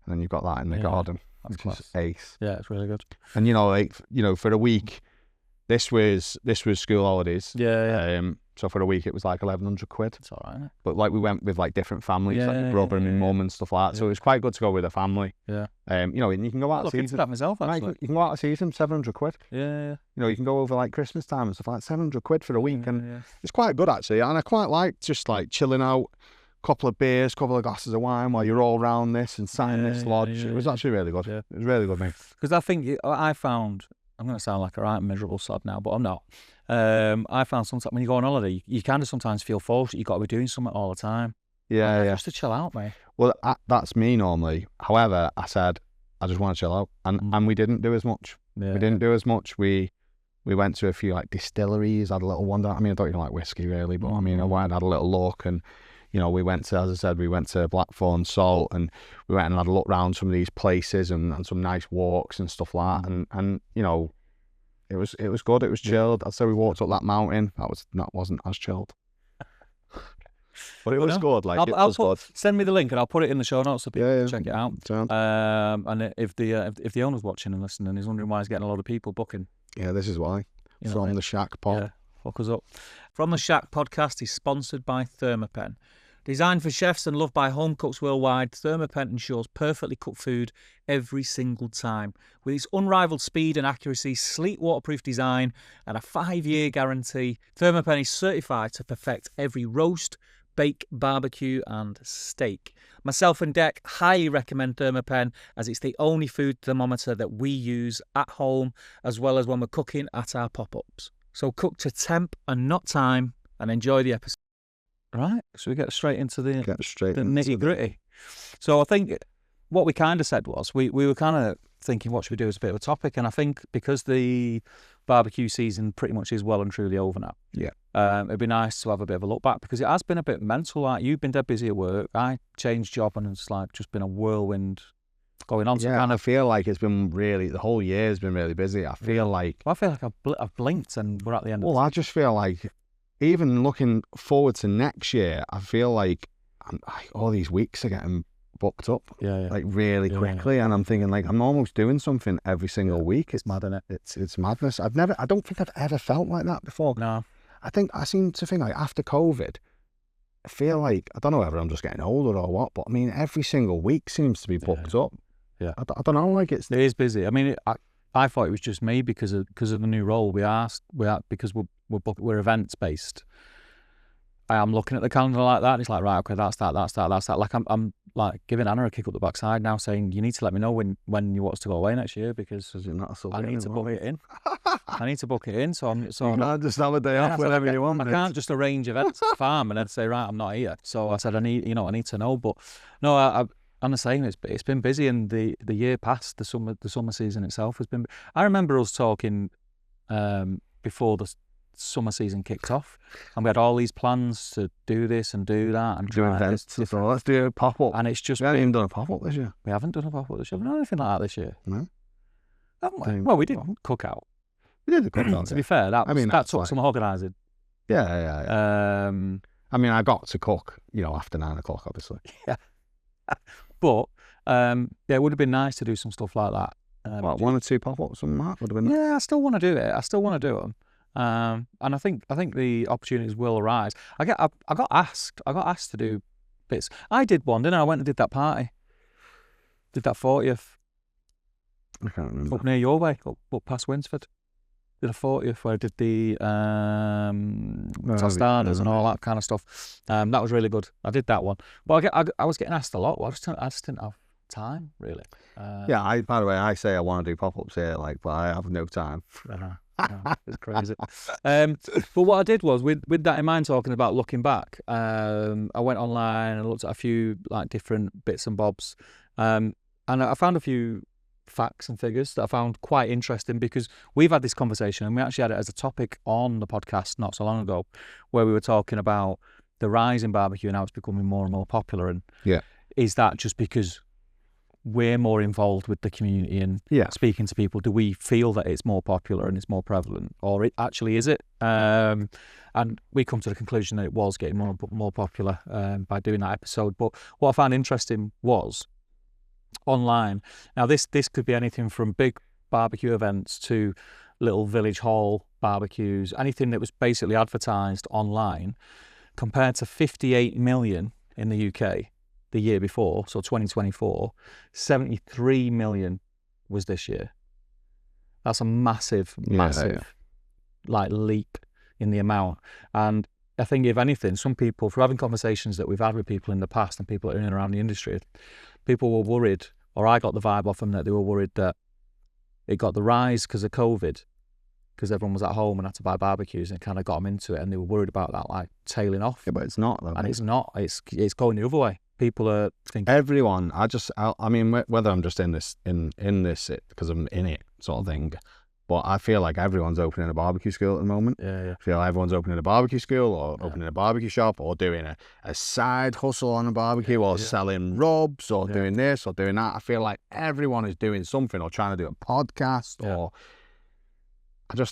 Speaker 2: And then you've got that in the garden, which is ace.
Speaker 1: Yeah, it's really good.
Speaker 2: And for a week, this was school holidays.
Speaker 1: Yeah.
Speaker 2: So for a week it was like 1,100 quid.
Speaker 1: It's all right, isn't it?
Speaker 2: But like we went with like different families, like my brother and my mum and stuff like that. So it was quite good to go with a family.
Speaker 1: Yeah.
Speaker 2: And you can go out.
Speaker 1: Look into that myself, actually.
Speaker 2: Right, you can go out of season, 700 quid.
Speaker 1: Yeah.
Speaker 2: You can go over like Christmas time and stuff like 700 quid for a week, and it's quite good actually. And I quite like just like chilling out. Couple of beers, couple of glasses of wine while you're all around this and signing this lodge. It was actually really good. Yeah. It was really good, mate.
Speaker 1: Because I think I found, I'm going to sound like a right miserable sod now, but I'm not. I found sometimes when you go on holiday, you kind of sometimes feel forced that you've got to be doing something all the time.
Speaker 2: Yeah.
Speaker 1: Just to chill out, mate.
Speaker 2: Well, that's me normally. However, I said, I just want to chill out. And we didn't do as much.
Speaker 1: Yeah.
Speaker 2: We didn't do as much. We went to a few like distilleries, had a little wander. I mean, I don't even like whiskey really, but I mean, I went and had a little look, and we went to, as I said, we went to Blackthorn Salt, and we went and had a look around some of these places and some nice walks and stuff like that. And it was good. It was chilled. I'd say we walked up that mountain. That wasn't as chilled, but it was good. Like good.
Speaker 1: Send me the link and I'll put it in the show notes so people can check it out.
Speaker 2: Sound.
Speaker 1: And if the owner's watching and listening and he's wondering why he's getting a lot of people booking,
Speaker 2: this is why. From the Shack Pod.
Speaker 1: Yeah, hook us up. From the Shack podcast is sponsored by Thermapen. Designed for chefs and loved by home cooks worldwide, Thermapen ensures perfectly cooked food every single time. With its unrivaled speed and accuracy, sleek waterproof design, and a 5-year guarantee, Thermapen is certified to perfect every roast, bake, barbecue and steak. Myself and Dec highly recommend Thermapen, as it's the only food thermometer that we use at home as well as when we're cooking at our pop-ups. So cook to temp and not time, and enjoy the episode. Right, so we get straight into the nitty-gritty. So I think what we kind of said was we were kind of thinking what should we do as a bit of a topic, and I think because the barbecue season pretty much is well and truly over now, it'd be nice to have a bit of a look back, because it has been a bit mental. Like, you've been dead busy at work, I changed job, and it's like just been a whirlwind going on. So
Speaker 2: I feel like it's been really, the whole year has been really busy. I feel like
Speaker 1: I've blinked and we're at the end.
Speaker 2: Well, I just feel like, even looking forward to next year, I feel like all these weeks are getting booked up, like really quickly, and I'm thinking like I'm almost doing something every single week. It's mad, isn't it? It's madness. I don't think I've ever felt like that before.
Speaker 1: No,
Speaker 2: I seem to think like after COVID, I feel like, I don't know whether I'm just getting older or what, but I mean every single week seems to be booked up.
Speaker 1: Yeah,
Speaker 2: I don't know, like it
Speaker 1: is busy. I mean, I thought it was just me because of the new role because we're events based. I am looking at the calendar like that, and it's like, right, okay, that's that. Like I'm like giving Anna a kick up the backside now, saying you need to let me know when you want us to go away next year, because I need to book it in. I need to book it in. So you
Speaker 2: can't just have a day off whenever you want.
Speaker 1: I can't just arrange events at the farm and then say, right, I'm not here. So I said I need to know. But no, I'm the same. It's been busy, and the year past, the summer season itself has been. I remember us talking before the summer season kicked off, and we had all these plans to do this and do that and
Speaker 2: do events. So let's do a pop up,
Speaker 1: and it's just
Speaker 2: we haven't even done a pop up this year.
Speaker 1: We haven't done a pop up this year. We haven't done anything like that this year.
Speaker 2: No,
Speaker 1: haven't we? Well, we did cookout.
Speaker 2: We did the cookout.
Speaker 1: To be fair, that took some organising.
Speaker 2: Yeah. I mean, I got to cook, after 9 o'clock, obviously.
Speaker 1: Yeah. But it would have been nice to do some stuff like that.
Speaker 2: What, 1 or 2 pop-ups, something like that would have been nice.
Speaker 1: Yeah, I still want to do it. I still want to do them. And I think the opportunities will arise. I got asked to do bits. I did one, didn't I? I went and did that party. Did that 40th.
Speaker 2: I can't remember.
Speaker 1: Up near your way, up past Winsford. Did a 40th where I did the starters and all that kind of stuff. That was really good. I did that one. But I was getting asked a lot. Well, I just didn't have time, really.
Speaker 2: By the way, I say I want to do pop-ups here, but I have no time.
Speaker 1: It's crazy. But what I did was, with that in mind, talking about looking back, I went online and looked at a few different bits and bobs, and I found a few facts and figures that I found quite interesting, because we've had this conversation, and we actually had it as a topic on the podcast not so long ago, where we were talking about the rise in barbecue and how it's becoming more and more popular. And is that just because we're more involved with the community and speaking to people, do we feel that it's more popular and it's more prevalent, or it actually is it? And we come to the conclusion that it was getting more popular by doing that episode. But what I found interesting was online. Now this could be anything from big barbecue events to little village hall barbecues, anything that was basically advertised online, compared to 58 million in the UK the year before, so 2024, 73 million was this year. That's a massive like leap in the amount. And I think if anything, some people, from having conversations that we've had with people in the past and people in and around the industry, people were worried, or I got the vibe off them that they were worried that it got the rise because of COVID, because everyone was at home and had to buy barbecues, and it kind of got them into it, and they were worried about that like tailing off.
Speaker 2: Yeah, but it's not though.
Speaker 1: And it's not. It's going the other way. People are thinking.
Speaker 2: Everyone. I mean, whether I'm just in this because I'm in it sort of thing, but I feel like everyone's opening a barbecue school at the moment.
Speaker 1: Yeah.
Speaker 2: I feel like everyone's opening a barbecue school, or opening a barbecue shop, or doing a side hustle on a barbecue, or selling rubs, or doing this or doing that. I feel like everyone is doing something, or trying to do a podcast, or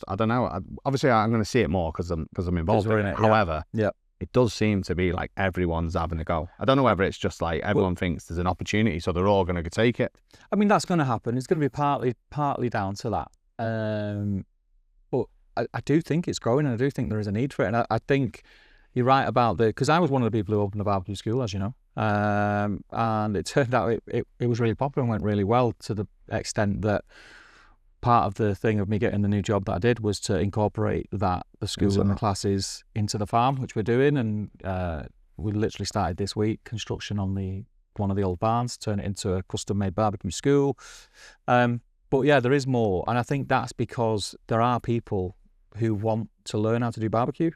Speaker 2: I don't know. Obviously, I'm going to see it more because I'm involved in it. However, it does seem to be like everyone's having a go. I don't know whether it's just like everyone thinks there's an opportunity, so they're all going to take it.
Speaker 1: I mean, that's going to happen. It's going to be partly down to that. But I do think it's growing, and I do think there is a need for it. And I think you're right about because I was one of the people who opened a barbecue school, as you know, and it turned out it was really popular and went really well, to the extent that part of the thing of me getting the new job that I did was to incorporate the school and the classes into the farm, which we're doing. And we literally started this week construction on one of the old barns, turn it into a custom-made barbecue school. But yeah, there is more, and I think that's because there are people who want to learn how to do barbecue.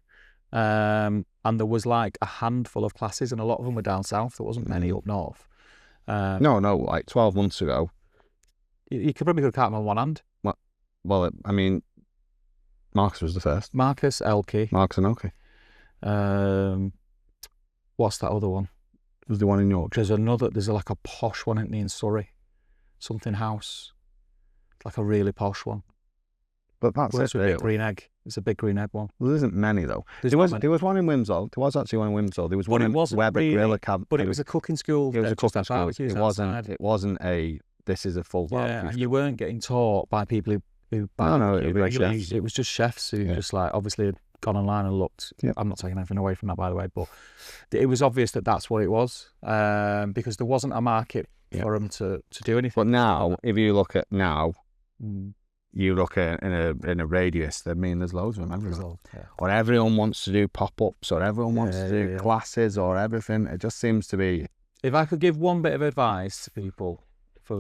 Speaker 1: And there was like a handful of classes, and a lot of them were down south. There wasn't many up north.
Speaker 2: No, like 12 months ago.
Speaker 1: You could probably count them on one hand.
Speaker 2: Well, I mean, Marcus was the first.
Speaker 1: Marcus, Elkie.
Speaker 2: Marcus and Elkie.
Speaker 1: What's that other one?
Speaker 2: Was the one in York?
Speaker 1: There's like a posh one in Surrey. Something House. Like a really posh one.
Speaker 2: But that's it, really.
Speaker 1: Green egg. It's a big green egg one.
Speaker 2: Well, there isn't many though. There was one in Wimsall. There was actually one in Wimsall. There was one in Weber Grill Camp.
Speaker 1: But it was a cooking school.
Speaker 2: It was a cooking school. It wasn't a. This is a full barbecue.
Speaker 1: And you weren't getting taught by people who
Speaker 2: no, it was chefs.
Speaker 1: It was just chefs who just like obviously had gone online and looked. I'm not taking anything away from that, by the way, but it was obvious that that's what it was, because there wasn't a market for them to do anything.
Speaker 2: But now, if you look at you look at in a radius, I mean, there's loads of them everywhere. Or everyone wants to do pop-ups, or everyone wants to do classes, or everything. It just seems to be.
Speaker 1: If I could give one bit of advice to people.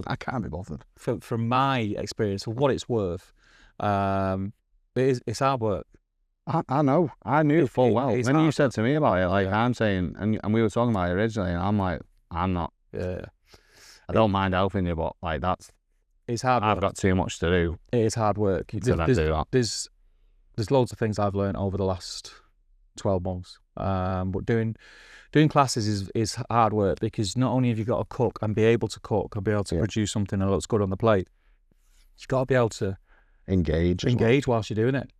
Speaker 2: I can't be bothered.
Speaker 1: From my experience, for what it's worth, it's hard work.
Speaker 2: I know. I knew full well. When you said to me about it, like I'm saying, and we were talking about it originally, and I'm like, I'm not.
Speaker 1: Yeah.
Speaker 2: I don't mind helping you, but like
Speaker 1: it's hard work.
Speaker 2: I've got too much to do.
Speaker 1: It is hard work. There's loads of things I've learned over the last 12 months. But doing classes is hard work, because not only have you got to cook and be able to cook and be able to produce something that looks good on the plate, you've got to be able to engage whilst you're doing it,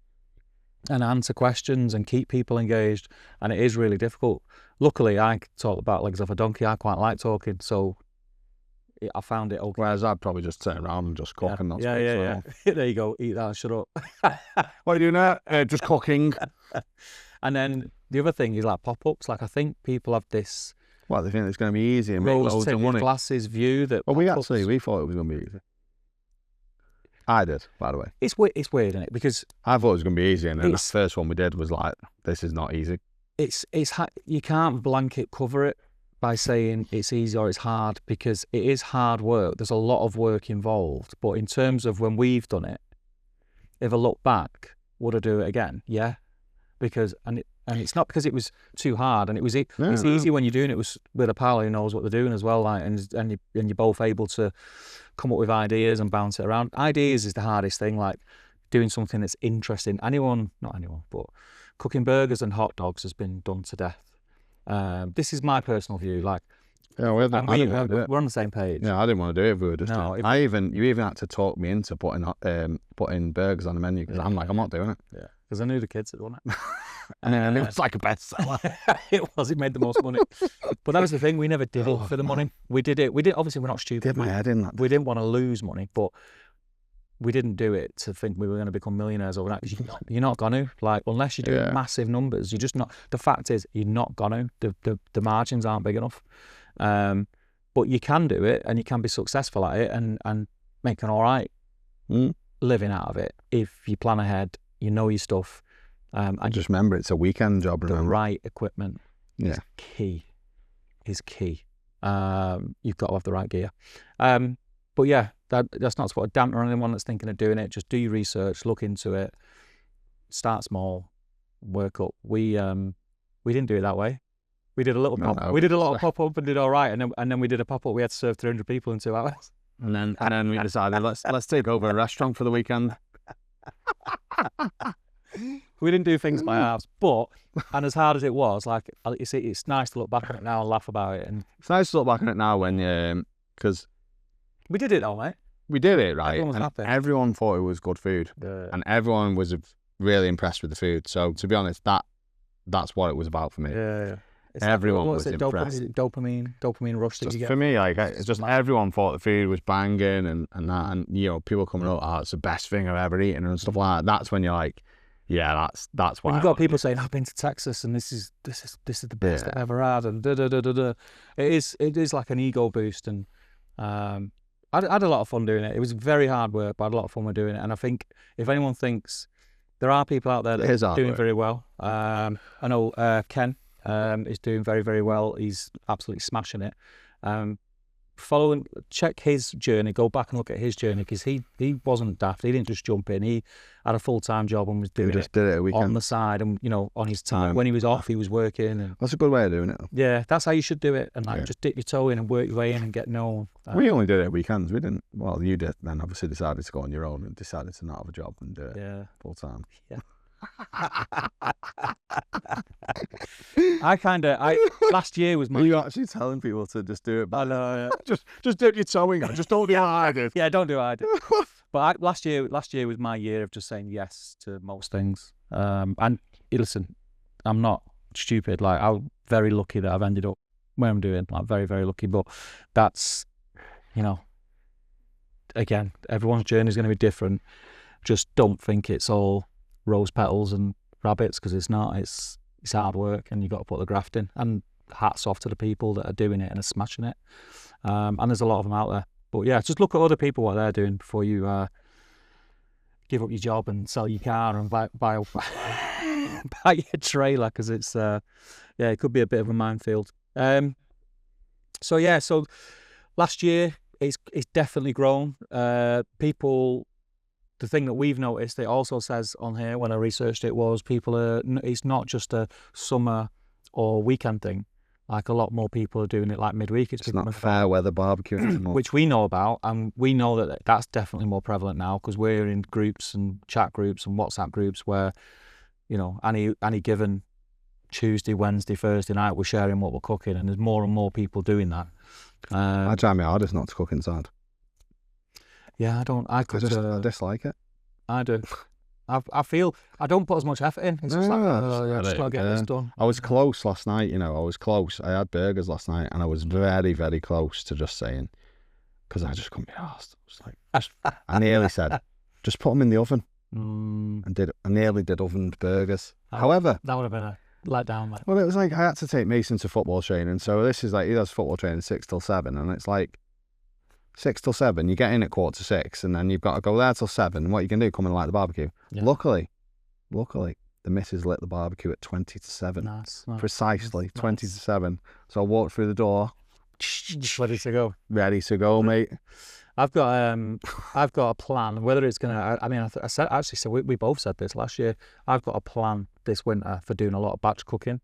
Speaker 1: and answer questions and keep people engaged. And it is really difficult. Luckily, I talk about legs off a donkey. I quite like talking, so I found it okay.
Speaker 2: Whereas I'd probably just turn around and just cook and not speak.
Speaker 1: Yeah. There you go. Eat that and shut up.
Speaker 2: What are you doing now? Just cooking.
Speaker 1: And then the other thing is like pop-ups. Like I think people have this.
Speaker 2: Well, they think it's going to be easy and make loads of money.
Speaker 1: Glasses view that.
Speaker 2: Well, we thought it was going to be easy. I did, by the way.
Speaker 1: It's weird, isn't it? Because
Speaker 2: I thought it was going to be easy, and then the first one we did was like, this is not easy.
Speaker 1: You can't blanket cover it by saying it's easy or it's hard, because it is hard work. There's a lot of work involved. But in terms of when we've done it, if I look back, would I do it again? Yeah. Because and it's not because it was too hard, and it's easy when you're doing it with a pal who knows what they're doing as well, like, and you're both able to come up with ideas and bounce it around. Ideas is the hardest thing, like doing something that's interesting. Not anyone, but cooking burgers and hot dogs has been done to death. This is my personal view. Like,
Speaker 2: Yeah, I didn't want to do it.
Speaker 1: We're on the same page.
Speaker 2: Yeah, I didn't want to do it if we were just
Speaker 1: No,
Speaker 2: doing it. You even had to talk me into putting burgers on the menu because I'm like, I'm not doing it.
Speaker 1: Yeah, because I knew the kids had done it.
Speaker 2: And then it was like a bestseller.
Speaker 1: It made the most money. But that was the thing, we never did it for the money. We did, obviously we're not stupid.
Speaker 2: Did my head in that.
Speaker 1: We didn't want to lose money, but we didn't do it to think we were going to become millionaires overnight, because you're not going to. Like, unless you're doing massive numbers, you're just not. The fact is, you're not going to. The margins aren't big enough. But you can do it, and you can be successful at it, and make an all right living out of it if you plan ahead, you know your stuff. And
Speaker 2: just remember, it's a weekend job.
Speaker 1: The right equipment
Speaker 2: is
Speaker 1: key. You've got to have the right gear. But yeah, that's not to put a damper on anyone that's thinking of doing it. Just do your research, look into it, start small, work up. We didn't do it that way. We did a little pop. We did a lot of pop up and did all right, and then we did a pop up. We had to serve 300 people in 2 hours.
Speaker 2: And then we decided let's take over a restaurant for the weekend.
Speaker 1: We didn't do things by halves, and as hard as it was, like, it's nice to look back on it now and laugh about it. And
Speaker 2: it's nice to look back on it now when because
Speaker 1: we did it though, mate.
Speaker 2: We did it, right?
Speaker 1: Everyone was happy.
Speaker 2: Everyone thought it was good food, and everyone was really impressed with the food. So to be honest, that's what it was about for me.
Speaker 1: Yeah.
Speaker 2: Everyone was impressed.
Speaker 1: Dopamine rush that you get.
Speaker 2: For me, like, it's just everyone thought the food was banging and that, and people coming up, it's the best thing I've ever eaten and stuff like that. That's when you're like, yeah, that's what.
Speaker 1: You've got people saying, I've been to Texas and this is the best I've ever had, and It is like an ego boost, and I had a lot of fun doing it. It was very hard work, but I had a lot of fun with doing it. And I think if anyone thinks there are people out there that are doing very well, I know Ken is doing very, very well. He's absolutely smashing it. Check his journey, go back and look at his journey, because he wasn't daft. He didn't just jump in. He had a full-time job and was doing
Speaker 2: did it a weekend
Speaker 1: on the side, and on his time. When he was off, he was working. And
Speaker 2: that's a good way of doing it.
Speaker 1: Yeah, that's how you should do it, and just dip your toe in and work your way in and get known.
Speaker 2: We only did it at weekends. We didn't. Well, you did. Then obviously decided to go on your own and decided to not have a job and do it full time. Yeah.
Speaker 1: Last year was my.
Speaker 2: Are you actually telling people to just do it?
Speaker 1: I know.
Speaker 2: Yeah. Just dip your toe in. Just don't do what I did.
Speaker 1: Yeah, don't do what I did. But last year was my year of just saying yes to most things. And listen, I'm not stupid. Like, I'm very lucky that I've ended up where I'm doing. Like, very, very lucky. But that's, again, everyone's journey is going to be different. Just don't think it's all rose petals and rabbits, because it's not. It's hard work, and you've got to put the graft in. And hats off to the people that are doing it and are smashing it. And there's a lot of them out there. But yeah, just look at other people, what they're doing, before you give up your job and sell your car and buy your trailer, because it's it could be a bit of a minefield. So last year it's definitely grown. People. The thing that we've noticed, it also says on here when I researched it, was it's not just a summer or weekend thing. Like, a lot more people are doing it like midweek.
Speaker 2: It's not fair weather barbecue anymore.
Speaker 1: Which we know about, and we know that that's definitely more prevalent now, because we're in groups and chat groups and WhatsApp groups where, any given Tuesday, Wednesday, Thursday night, we're sharing what we're cooking, and there's more and more people doing that.
Speaker 2: I try my hardest not to cook inside.
Speaker 1: Yeah, I
Speaker 2: dislike it.
Speaker 1: I do. I feel I don't put as much effort in. It's just just got to get this done.
Speaker 2: I was close last night, I was close. I had burgers last night, and I was very, very close to just saying, because I just couldn't be arsed. I nearly said, just put them in the oven. I nearly did ovened burgers. However,
Speaker 1: that would have been a letdown, mate.
Speaker 2: Well, it was like, I had to take Mason to football training. So this is like, he does football training 6 till 7, and it's like, 6 till 7, you get in at 5:45, and then you've got to go there till 7. What you can do, come and light the barbecue. Yeah. Luckily, the missus lit the barbecue at 20 to 7.
Speaker 1: Nice.
Speaker 2: Precisely, 20 to 7. So I walked through the door.
Speaker 1: Just ready to go.
Speaker 2: Ready to go, mate.
Speaker 1: I've got a plan. Whether it's gonna, I said we both said this last year. I've got a plan this winter for doing a lot of batch cooking,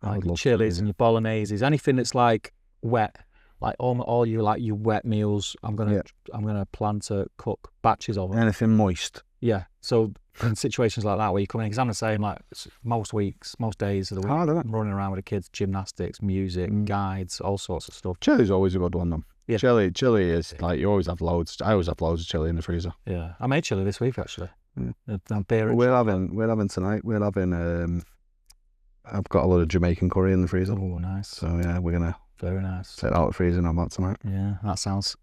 Speaker 1: like chilies and your bologneses, anything that's like wet. Like all your wet meals, I'm gonna plan to cook batches of them.
Speaker 2: Anything moist.
Speaker 1: Yeah. So in situations like that where you come in, because I'm the same, like most weeks, most days of the week,
Speaker 2: Hard, isn't it?
Speaker 1: I'm running around with the kids, gymnastics, music, guides, all sorts of stuff.
Speaker 2: Chili's always a good one, though.
Speaker 1: Yeah.
Speaker 2: Chili is like, you always have loads. I always have loads of chili in the freezer.
Speaker 1: Yeah. I made chili this week, actually.
Speaker 2: We're having tonight. We're having. I've got a lot of Jamaican curry in the freezer.
Speaker 1: Oh, nice.
Speaker 2: So yeah, we're gonna
Speaker 1: very nice.
Speaker 2: take that out of the freezer and have that tonight.
Speaker 1: Yeah, that sounds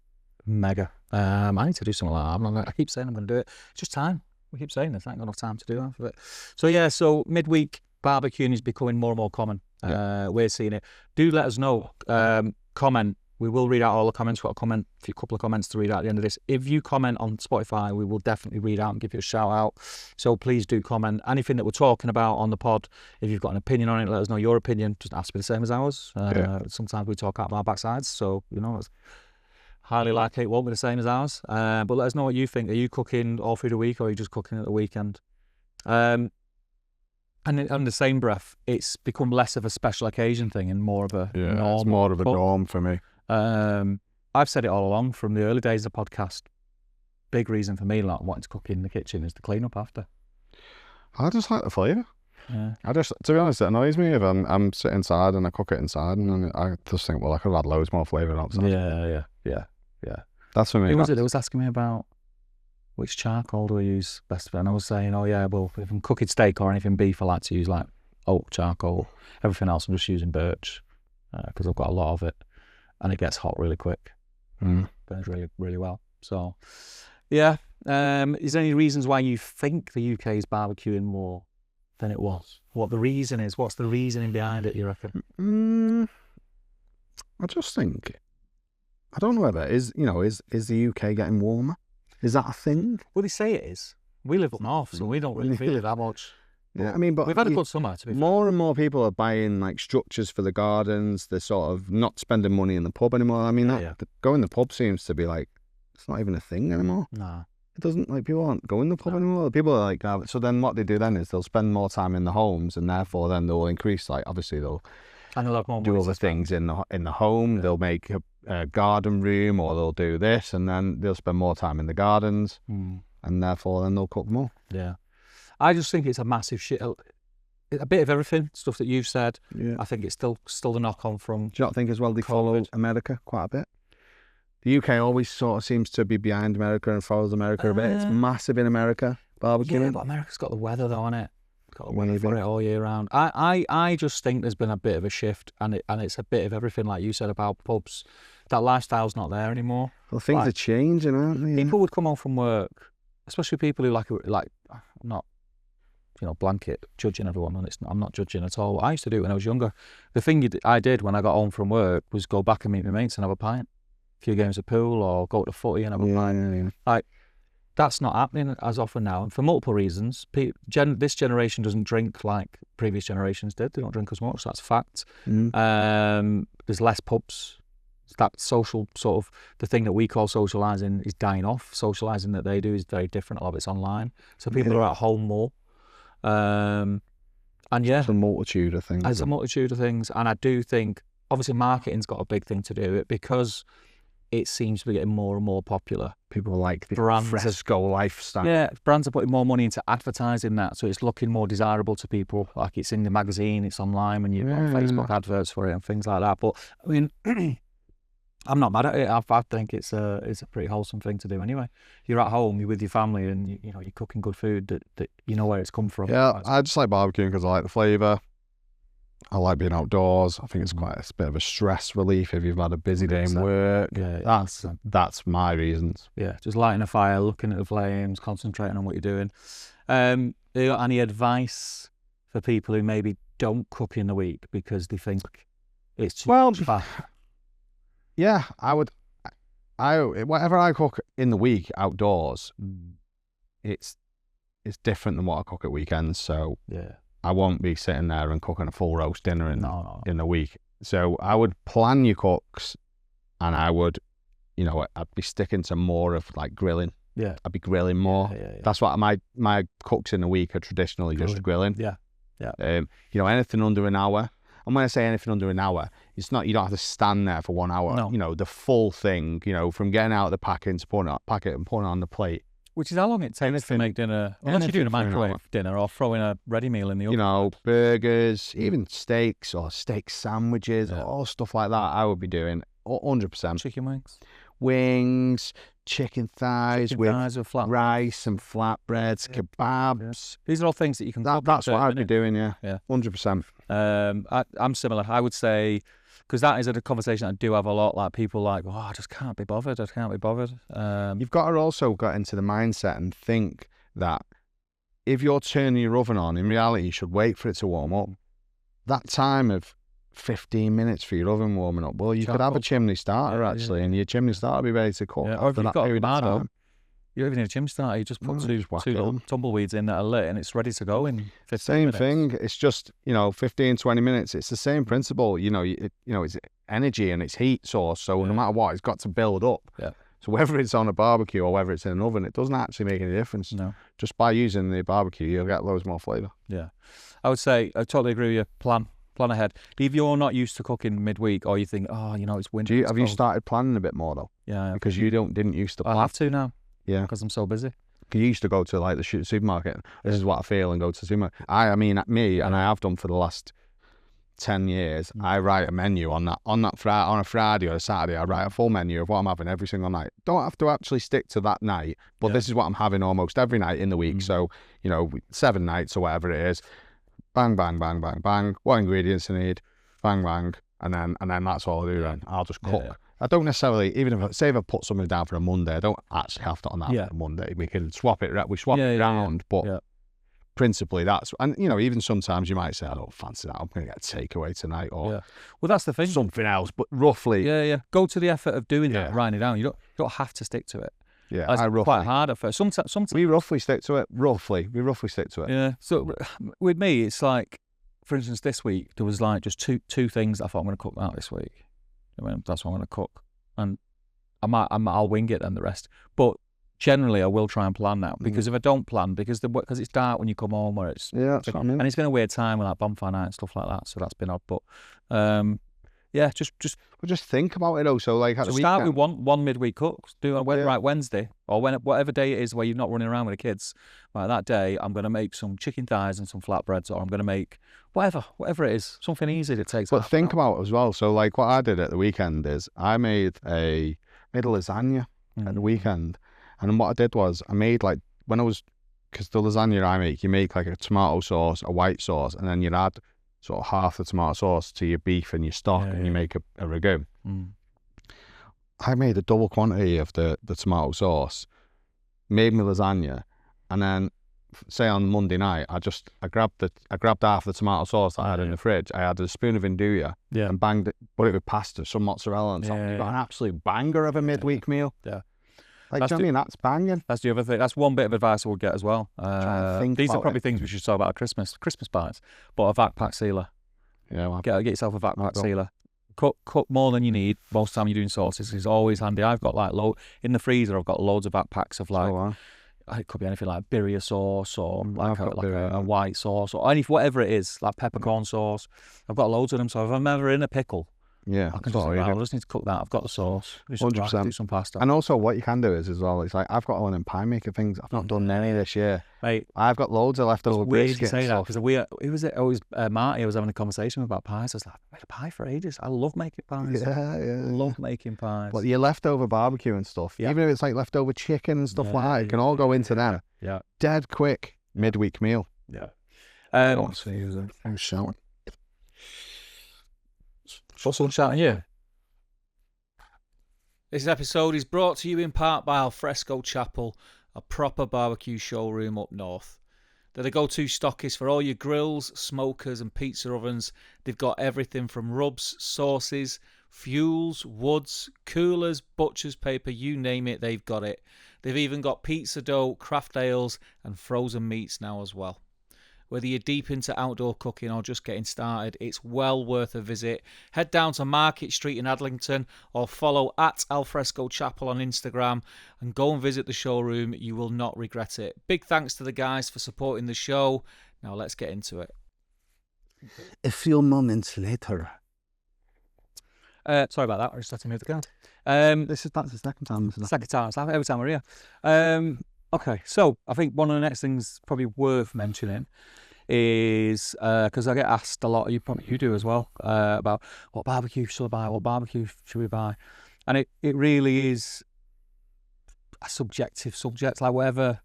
Speaker 1: mega. I need to do something like that. I keep saying I'm going to do it. It's just time. We keep saying this. I ain't got enough time to do half of it. So yeah, so midweek barbecuing is becoming more and more common.
Speaker 2: Yeah.
Speaker 1: We're seeing it. Do let us know. Comment. We will read out all the comments. We've got a couple of comments to read out at the end of this. If you comment on Spotify, we will definitely read out and give you a shout out. So please do comment. Anything that we're talking about on the pod, if you've got an opinion on it, let us know your opinion. Just ask to be the same as ours. Sometimes we talk out of our backsides, so it's highly likely it won't be the same as ours. But let us know what you think. Are you cooking all through the week, or are you just cooking at the weekend? And on the same breath, it's become less of a special occasion thing and more of a norm.
Speaker 2: It's more of a norm for me.
Speaker 1: I've said it all along from the early days of the podcast. Big reason for me not wanting to cook in the kitchen is the clean up after.
Speaker 2: I just like the flavour.
Speaker 1: Yeah.
Speaker 2: To be honest, it annoys me if I'm sitting inside and I cook it inside, and I just think, well, I could have had loads more flavour outside.
Speaker 1: Yeah.
Speaker 2: That's for me.
Speaker 1: Who was it that was asking me about which charcoal do I use best? And I was saying, oh yeah, well, if I'm cooking steak or anything beef, I like to use like oak charcoal. Everything else I'm just using birch because I've got a lot of it. And it gets hot really quick. Burns really, really well. So, yeah. Is there any reasons why you think the UK is barbecuing more than it was? What the reason is? What's the reasoning behind it, you reckon?
Speaker 2: I just think, I don't know whether is the UK getting warmer? Is that a thing?
Speaker 1: Well, they say it is. We live up north, so we don't really feel it that much.
Speaker 2: Yeah, I mean, but
Speaker 1: we've had a good summer. To be
Speaker 2: more and more people are buying like structures for the gardens. They're sort of not spending money in the pub anymore. I mean, going to the pub seems to be like, it's not even a thing anymore.
Speaker 1: No,
Speaker 2: it doesn't, like, people aren't going to the pub anymore. People are like, so then what they do then is they'll spend more time in the homes, and therefore then they'll increase, like, obviously they'll
Speaker 1: have more
Speaker 2: do other things in the home. Yeah. They'll make a garden room, or they'll do this, and then they'll spend more time in the gardens, and therefore then they'll cook more.
Speaker 1: Yeah. I just think it's a massive shit. A bit of everything, stuff that you've said.
Speaker 2: Yeah.
Speaker 1: I think it's still the knock on from.
Speaker 2: Do you not think as well they follow America quite a bit? The UK always sort of seems to be behind America and follows America a bit. It's massive in America, barbecuing.
Speaker 1: Yeah, but America's got the weather though, on it. It's got the weather for it all year round. I just think there's been a bit of a shift, and it's a bit of everything, like you said about pubs. That lifestyle's not there anymore.
Speaker 2: Well, things are changing, aren't they?
Speaker 1: People would come home from work, especially people who like not. Blanket judging everyone, and I'm not judging at all. What I used to do when I was younger, the thing I did when I got home from work was go back and meet my mates and have a pint, a few games of pool, or go to the footy and have a pint.
Speaker 2: Yeah.
Speaker 1: Like, that's not happening as often now, and for multiple reasons. This generation doesn't drink like previous generations did. They don't drink as much. That's a fact. There's less pubs. That social sort of, the thing that we call socialising is dying off. Socialising that they do is very different. A lot of it's online, so people are at home more. And yeah,
Speaker 2: it's a multitude of things.
Speaker 1: It's a multitude of things, and I do think obviously marketing's got a big thing to do with it, because it seems to be getting more and more popular.
Speaker 2: People like the fresco lifestyle.
Speaker 1: Yeah, brands are putting more money into advertising that, so it's looking more desirable to people. Like, it's in the magazine, it's online, and you've got Facebook adverts for it and things like that. But I mean, I'm not mad at it. I think it's a pretty wholesome thing to do anyway. You're at home, you're with your family, and you're cooking good food that you know where it's come from.
Speaker 2: Yeah, I just like barbecuing because I like the flavour. I like being outdoors. I think it's quite a bit of a stress relief if you've had a busy day in work.
Speaker 1: Yeah,
Speaker 2: that's my reasons.
Speaker 1: Yeah, just lighting a fire, looking at the flames, concentrating on what you're doing. Do you got any advice for people who maybe don't cook in the week because they think it's too much fat?
Speaker 2: Yeah, whatever I cook in the week outdoors, it's different than what I cook at weekends. So
Speaker 1: yeah,
Speaker 2: I won't be sitting there and cooking a full roast dinner in the week. So I would plan your cooks, and I would, I'd be sticking to more of like grilling.
Speaker 1: Yeah,
Speaker 2: I'd be grilling more.
Speaker 1: Yeah.
Speaker 2: That's what my cooks in the week are traditionally just grilling.
Speaker 1: Yeah.
Speaker 2: Anything under an hour. And when I say anything under an hour, it's not, you don't have to stand there for 1 hour.
Speaker 1: No.
Speaker 2: The full thing, from getting out of the packet and putting it on the plate,
Speaker 1: Which is how long it takes to make dinner, unless you're doing a microwave dinner or throwing a ready meal in the oven.
Speaker 2: You know, burgers, even steaks or steak sandwiches, all stuff like that. I would be doing 100%.
Speaker 1: Chicken wings,
Speaker 2: chicken thighs with rice and flatbreads, kebabs.
Speaker 1: These are all things that you can.
Speaker 2: That's what I'd be doing. Yeah, 100%.
Speaker 1: I'm similar. I would say, because that is a conversation I do have a lot. Like people like, oh, I just can't be bothered. I can't be bothered.
Speaker 2: You've got to also get into the mindset and think that if you're turning your oven on, in reality, you should wait for it to warm up. That time of 15 minutes for your oven warming up. Well, you could have a chimney starter and your chimney starter will be ready to cook.
Speaker 1: Or if you've got a tomato, you don't even need a chimney starter. You just put two little tumbleweeds in that are lit and it's ready to go in 15 minutes. Same thing.
Speaker 2: It's just, 15, 20 minutes. It's the same principle. It's energy and it's heat source. So no matter what, it's got to build up.
Speaker 1: Yeah.
Speaker 2: So whether it's on a barbecue or whether it's in an oven, it doesn't actually make any difference.
Speaker 1: No.
Speaker 2: Just by using the barbecue, you'll get loads more flavour.
Speaker 1: Yeah. I would say, I totally agree with you. Plan ahead. If you're not used to cooking midweek or you think, it's winter.
Speaker 2: Have you started planning a bit more though?
Speaker 1: Yeah.
Speaker 2: Because you didn't used to plan.
Speaker 1: I have to now.
Speaker 2: Yeah.
Speaker 1: Because I'm so busy.
Speaker 2: You used to go to like the supermarket. This is what I feel, and go to the supermarket. And I have done for the last 10 years. I write a menu on a Friday or a Saturday. I write a full menu of what I'm having every single night. Don't have to actually stick to that night, but this is what I'm having almost every night in the week. So 7 nights or whatever it is. Bang, bang, bang, bang, bang. What ingredients I need? Bang, bang, and then that's all I do. Then I'll just cook. Yeah. I don't necessarily, even if I put something down for a Monday, I don't actually have to on that for a Monday. We can swap it. We swap it around, but principally that's, and even sometimes you might say, I don't fancy that. I'm going to get a takeaway tonight, or
Speaker 1: well, that's the thing,
Speaker 2: something else. But roughly,
Speaker 1: go to the effort of doing that, writing it down. You don't have to stick to it.
Speaker 2: Yeah,
Speaker 1: it's quite hard at first. Sometimes
Speaker 2: we roughly stick to it. We roughly stick to it.
Speaker 1: Yeah. So with me, it's like, for instance, this week there was like just two things I thought I'm going to cook out this week. That's what I'm going to cook, and I'll wing it then the rest. But generally, I will try and plan now, because if I don't plan, because it's dark when you come home, and it's
Speaker 2: that's what I mean.
Speaker 1: And it's been a weird time with like bonfire night and stuff like that, so that's been odd. But just
Speaker 2: think about it also. Like at the
Speaker 1: start with one midweek cook. Do right Wednesday or whatever day it is where you're not running around with the kids. Right, that day I'm going to make some chicken thighs and some flatbreads, or I'm going to make whatever it is, something easy that takes.
Speaker 2: But think about it as well. So like what I did at the weekend is I made a lasagna at the weekend, and then what I did was I made because the lasagna I make, you make like a tomato sauce, a white sauce, and then you add sort of half the tomato sauce to your beef and your stock, and you make a ragu. I made a double quantity of the tomato sauce, made my lasagna, and then say on Monday night, I grabbed half the tomato sauce that I had in the fridge. I added a spoon of Nduja and banged it, put it with pasta, some mozzarella on top. You got an absolute banger of a midweek meal.
Speaker 1: Yeah.
Speaker 2: Like, do you know what I mean? That's banging.
Speaker 1: That's the other thing. That's one bit of advice I would get as well. These are probably things we should talk about at Christmas pies. But a vac pack sealer.
Speaker 2: Yeah,
Speaker 1: get yourself a vac pack sealer. Cook more than you need. Most of the time you're doing sauces is always handy. I've got in the freezer. I've got loads of vac packs of it could be anything like birria sauce or like a white sauce or whatever it is, like peppercorn sauce. I've got loads of them. So if I'm ever in a pickle, I just need to cook that. I've got the sauce.
Speaker 2: 100%.
Speaker 1: Do some pasta.
Speaker 2: And also what you can do is as well, it's like I've got one in pie maker things. I've not done any this year.
Speaker 1: Mate,
Speaker 2: I've got loads of leftover biscuits.
Speaker 1: Weird you say that, because it was Marty. I was having a conversation about pies. I was like, I made a pie for ages. I love making pies. I love making pies.
Speaker 2: But your leftover barbecue and stuff, even if it's like leftover chicken and stuff like that, you can all go into them.
Speaker 1: Yeah.
Speaker 2: Dead quick midweek meal.
Speaker 1: Yeah.
Speaker 2: Let's see who's shouting.
Speaker 1: What's someone shouting you? This episode is brought to you in part by Alfresco Chapel, a proper barbecue showroom up north. They're the go-to stockist for all your grills, smokers and pizza ovens. They've got everything from rubs, sauces, fuels, woods, coolers, butcher's paper, you name it, they've got it. They've even got pizza dough, craft ales and frozen meats now as well. Whether you're deep into outdoor cooking or just getting started, it's well worth a visit. Head down to Market Street in Adlington or follow at Alfresco Chapel on Instagram and go and visit the showroom. You will not regret it. Big thanks to the guys for supporting the show. Now let's get into it.
Speaker 2: A few moments later.
Speaker 1: Sorry about that. I just had to move the card.
Speaker 2: That's the second time.
Speaker 1: Second time. Every time we're here. Okay, so I think one of the next things probably worth mentioning is because I get asked a lot, you do as well, about what barbecue should I buy, what barbecue should we buy, and it really is a subjective subject, like whatever.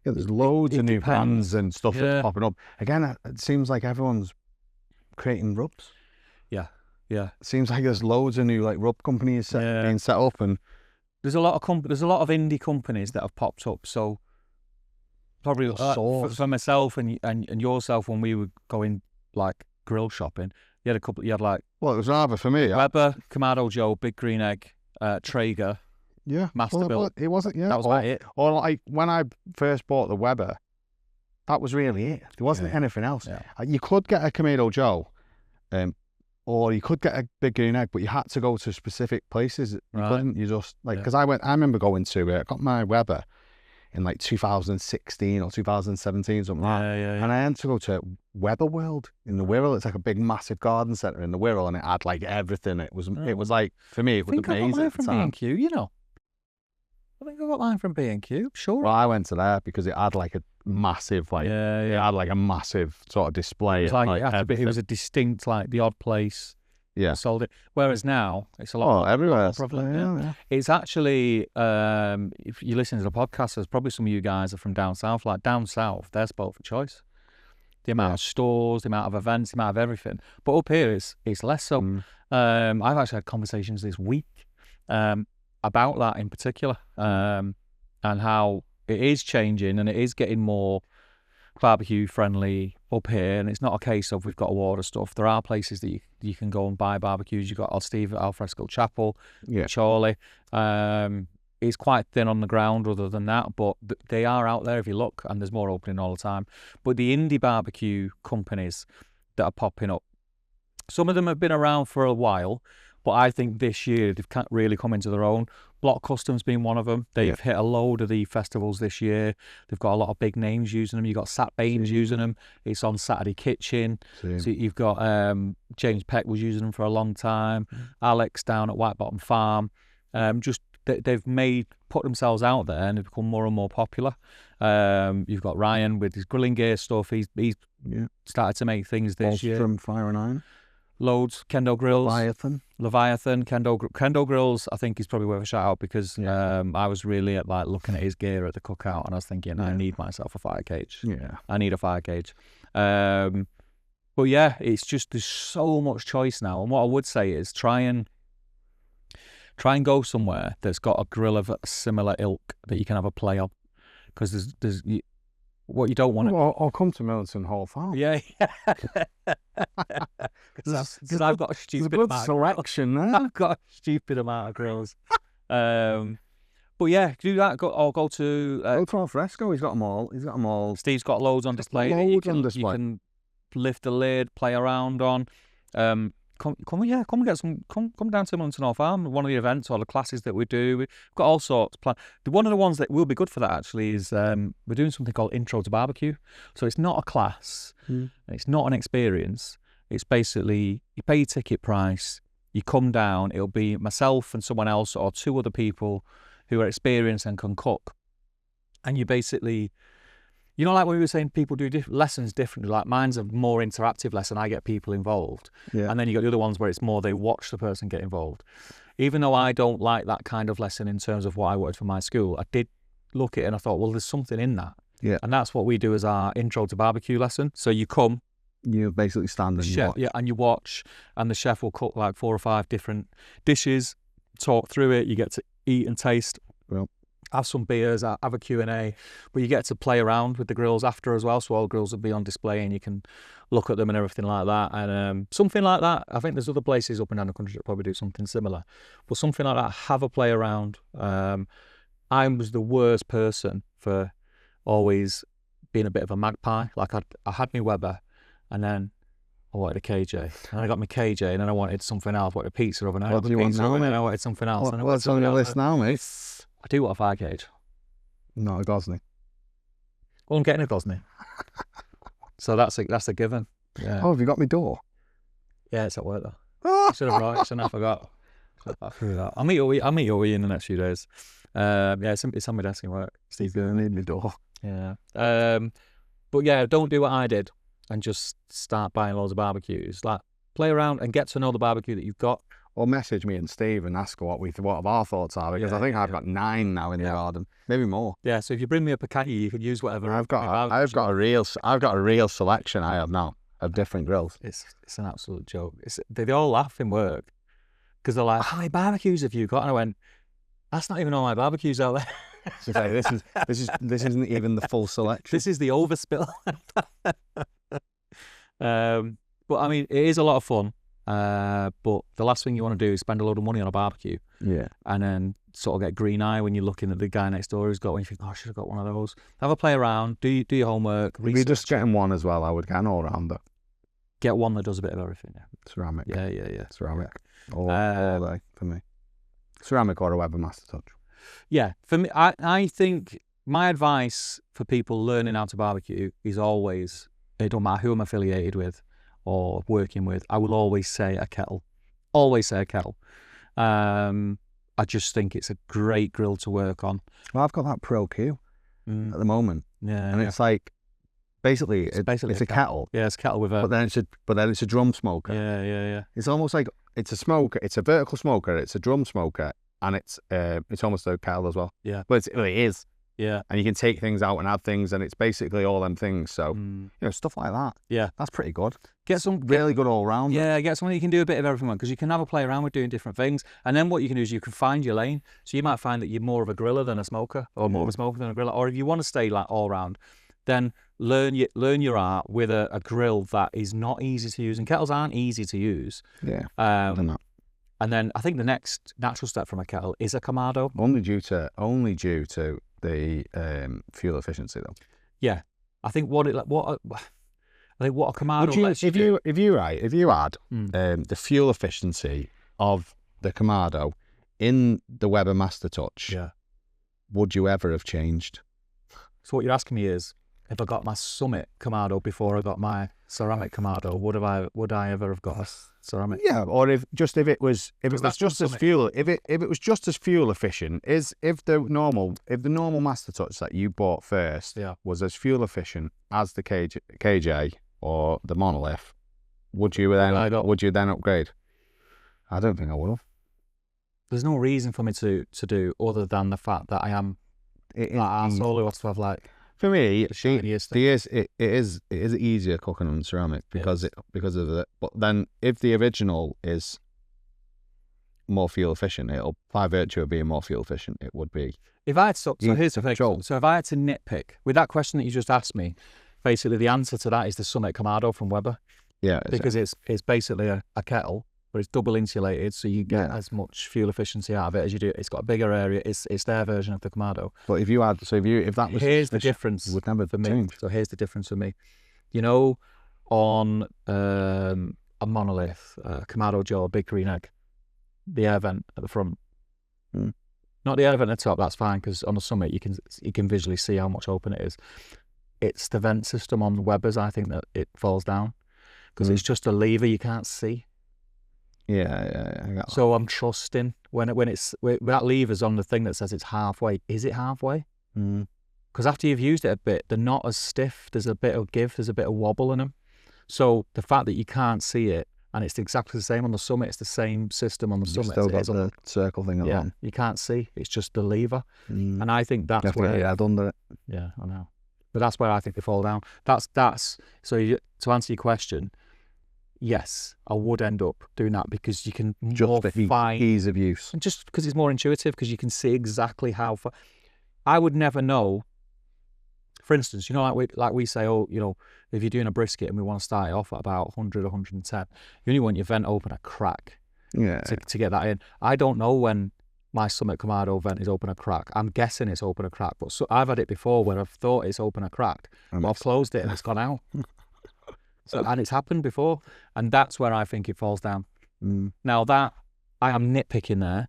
Speaker 2: Yeah, there's loads of new brands and stuff that's popping up. Again, it seems like everyone's creating rubs.
Speaker 1: Yeah. It
Speaker 2: seems like there's loads of new like rub companies being set up, and
Speaker 1: there's a lot of indie companies that have popped up. So probably for myself and yourself, when we were going like grill shopping, you had like,
Speaker 2: well, it was rather for me
Speaker 1: Weber, Kamado Joe, Big Green Egg, Traeger, Masterbuilt.
Speaker 2: It wasn't,
Speaker 1: that was about it.
Speaker 2: Or like when I first bought the Weber, that was really it. There wasn't anything else. You could get a Kamado Joe, or you could get a Big Green Egg, but you had to go to specific places. You couldn't. You just like, because I remember going to I got my Weber in like 2016 or 2017, something like that. And I had to go to Weber World in the Wirral. It's like a big, massive garden centre in the Wirral, and it had like everything. It was like, for me, it was amazing.
Speaker 1: I got mine from B&Q, you know. I think I got mine from B&Q, sure.
Speaker 2: Well, I went to there because it had like a massive, like, it had like a massive sort of display.
Speaker 1: It was it was a distinct, like, the odd place.
Speaker 2: Yeah,
Speaker 1: sold it. Whereas now it's a lot
Speaker 2: everywhere.
Speaker 1: Probably, It's actually, if you listen to the podcast, there's probably some of you guys are from down south. Like down south, they're spoiled for choice. The amount of stores, the amount of events, the amount of everything. But up here, it's less so. I've actually had conversations this week about that in particular, and how it is changing and it is getting more barbecue friendly up here, and it's not a case of we've got to order stuff. There are places that you can go and buy barbecues. You've got Steve at Alfresco Chapel, Charlie. It's quite thin on the ground other than that, but they are out there if you look, and there's more opening all the time. But the indie barbecue companies that are popping up, some of them have been around for a while, but I think this year they've really come into their own. Block Customs being one of them. They've hit a load of the festivals this year. They've got a lot of big names using them. You've got Sat Baines using them. It's on Saturday Kitchen. So you've got James Peck was using them for a long time. Alex down at White Bottom Farm. They've put themselves out there and they've become more and more popular. You've got Ryan with his grilling gear stuff. He's started to make things this year.
Speaker 2: From Fire and Iron.
Speaker 1: Loads. Kendo Grills.
Speaker 2: Leviathan.
Speaker 1: Kendo Grills, I think, is probably worth a shout out because I was really looking at his gear at the cookout and I was thinking, I need myself a fire cage. I need a fire cage. But yeah, it's just, there's so much choice now. And what I would say is try and go somewhere that's got a grill of a similar ilk that you can have a play on. Because there's what you don't want.
Speaker 2: I'll come to Milton Hall Farm.
Speaker 1: Yeah. Because I've got a stupid
Speaker 2: amount selection there.
Speaker 1: I've got a stupid amount of grills. But yeah, do that. Go to
Speaker 2: Alfresco. He's got them all.
Speaker 1: Steve's got loads on display. You can lift the lid, play around on. Come and get some. Come down to Milton Hall Farm. One of the events or the classes that we do, we've got all sorts planned. One of the ones that will be good for that actually is we're doing something called Intro to Barbecue. So it's not a class, it's not an experience. It's basically you pay your ticket price, you come down. It'll be myself and someone else or two other people who are experienced and can cook, and you basically. You know, like when we were saying people do lessons differently, like mine's a more interactive lesson, I get people involved. And then you got the other ones where it's more they watch the person get involved. Even though I don't like that kind of lesson in terms of what I wanted for my school, I did look at it and I thought, well, there's something in that. And that's what we do as our intro to barbecue lesson. So you come.
Speaker 2: You basically stand and watch.
Speaker 1: Yeah, and you watch, and the chef will cook like 4 or 5 different dishes, talk through it, you get to eat and taste. Have some beers, have a Q&A, but you get to play around with the grills after as well, so all grills will be on display and you can look at them and everything like that. And something like that, I think there's other places up and down the country that probably do something similar, but something like that, have a play around. I was the worst person for always being a bit of a magpie. Like I had my Weber and then I wanted a KJ, and I got my KJ, and then I wanted something else. I wanted a pizza oven, and
Speaker 2: what do you want now, mate?
Speaker 1: And I wanted something else.
Speaker 2: What's on your list now, mate?
Speaker 1: I do want a fire cage.
Speaker 2: Not a Gosney.
Speaker 1: Well, I'm getting a Gosney. So that's a given. Yeah.
Speaker 2: Oh, have you got my door?
Speaker 1: Yeah, it's at work though. I should have brought it, shouldn't I? I forgot. I'll meet you in the next few days. Yeah, it's on my desk in work.
Speaker 2: Steve's gonna need my door.
Speaker 1: Yeah. But yeah, don't do what I did and just start buying loads of barbecues. Like, play around and get to know the barbecue that you've got.
Speaker 2: Or message me and Steve and ask what our thoughts are, because I think I've got 9 now in the garden, maybe more.
Speaker 1: Yeah, so if you bring me a Picati, you can use whatever.
Speaker 2: I've got a real selection I have now of different grills.
Speaker 1: It's an absolute joke. They all laugh in work because they're like, "How many barbecues have you got?" And I went, "That's not even all my barbecues out there."
Speaker 2: So this isn't even the full selection.
Speaker 1: This is the overspill. But I mean, it is a lot of fun. But the last thing you want to do is spend a load of money on a barbecue.
Speaker 2: Yeah.
Speaker 1: And then sort of get green eye when you're looking at the guy next door who's got one. You think, "Oh, I should have got one of those." Have a play around, do your homework.
Speaker 2: If you're just getting one as well, I would get an all-rounder.
Speaker 1: Get one that does a bit of everything. Yeah.
Speaker 2: Ceramic.
Speaker 1: Yeah.
Speaker 2: Ceramic. All day for me. Ceramic or a Weber Master Touch.
Speaker 1: Yeah, for me, I think my advice for people learning how to barbecue is always, it don't matter who I'm affiliated with or working with, I will always say a kettle. Always say a kettle. I just think it's a great grill to work on. Well,
Speaker 2: I've got that Pro Q at the moment.
Speaker 1: Yeah.
Speaker 2: And it's like, basically it's a kettle.
Speaker 1: Yeah, it's a kettle with a...
Speaker 2: But then it's a drum smoker.
Speaker 1: Yeah.
Speaker 2: It's almost like, it's a smoker, it's a vertical smoker, it's a drum smoker, and it's almost a kettle as well.
Speaker 1: Yeah.
Speaker 2: But it is.
Speaker 1: Yeah.
Speaker 2: And you can take things out and add things, and it's basically all them things. So, you know, stuff like that.
Speaker 1: Yeah.
Speaker 2: That's pretty good.
Speaker 1: Get some
Speaker 2: really good all round.
Speaker 1: Yeah, get something you can do a bit of everything with, because you can have a play around with doing different things. And then what you can do is you can find your lane. So you might find that you're more of a griller than a smoker, or more of a smoker than a griller. Or if you want to stay like all round, then learn your art with a grill that is not easy to use. And kettles aren't easy to use.
Speaker 2: Yeah. They're not.
Speaker 1: And then I think the next natural step from a kettle is a Kamado.
Speaker 2: Only due to the fuel efficiency, though.
Speaker 1: Yeah, I think what a Kamado lets you do.
Speaker 2: If you add the fuel efficiency of the Kamado in the Weber Master Touch, would you ever have changed? So
Speaker 1: what you're asking me is, if I got my Summit Kamado before I got my ceramic Kamado, would I ever have got a ceramic?
Speaker 2: Yeah, or if it was just as fuel efficient, if the normal Master Touch that you bought first was as fuel efficient as the KJ or the Monolith, would you then upgrade? I don't think I would have. There's
Speaker 1: no reason for me to do other than the fact that I am arsehole who wants to have like.
Speaker 2: For me, it is easier cooking on ceramic because of it. But then, if the original is more fuel efficient, it'll, by virtue of being more fuel efficient, it would be.
Speaker 1: If I had so here's the thing. So if I had to nitpick with that question that you just asked me, basically the answer to that is the Summit Kamado from Weber.
Speaker 2: Yeah,
Speaker 1: because it's basically a kettle, but it's double insulated, so you get as much fuel efficiency out of it as you do. It's got a bigger area. It's their version of the Kamado.
Speaker 2: But if that was,
Speaker 1: here's the difference.
Speaker 2: It would never
Speaker 1: for me.
Speaker 2: Change.
Speaker 1: So here's the difference for me. You know, on a Monolith, Kamado Joe, big green egg, the air vent at the front. Not the air vent at the top. That's fine, because on the Summit you can visually see how much open it is. It's the vent system on the Webers, I think, that it falls down, because it's just a lever you can't see.
Speaker 2: Yeah. I got
Speaker 1: so I'm trusting when that lever's on the thing that says it's halfway. Is it halfway? Because after you've used it a bit, they're not as stiff. There's a bit of give. There's a bit of wobble in them. So the fact that you can't see it, and it's exactly the same on the Summit. It's the same system on the Summit.
Speaker 2: Still got the circle thing at the bottom.
Speaker 1: You can't see. It's just the lever. And I think that's where
Speaker 2: you had under it.
Speaker 1: Yeah, I know. But that's where I think they fall down. That's so to answer your question. Yes, I would end up doing that, because you can
Speaker 2: just the ease of use,
Speaker 1: and just because it's more intuitive, because you can see exactly how far. I would never know. For instance, you know, like we say, oh, you know, if you're doing a brisket and we want to start it off at about 100, 110, you only want your vent open a crack. To get that in. I don't know when my Summit Kamado vent is open a crack. I'm guessing it's open a crack, but I've had it before where I've thought it's open a crack, but I've closed it and it's gone out. And it's happened before, and that's where I think it falls down. Now that I am nitpicking there,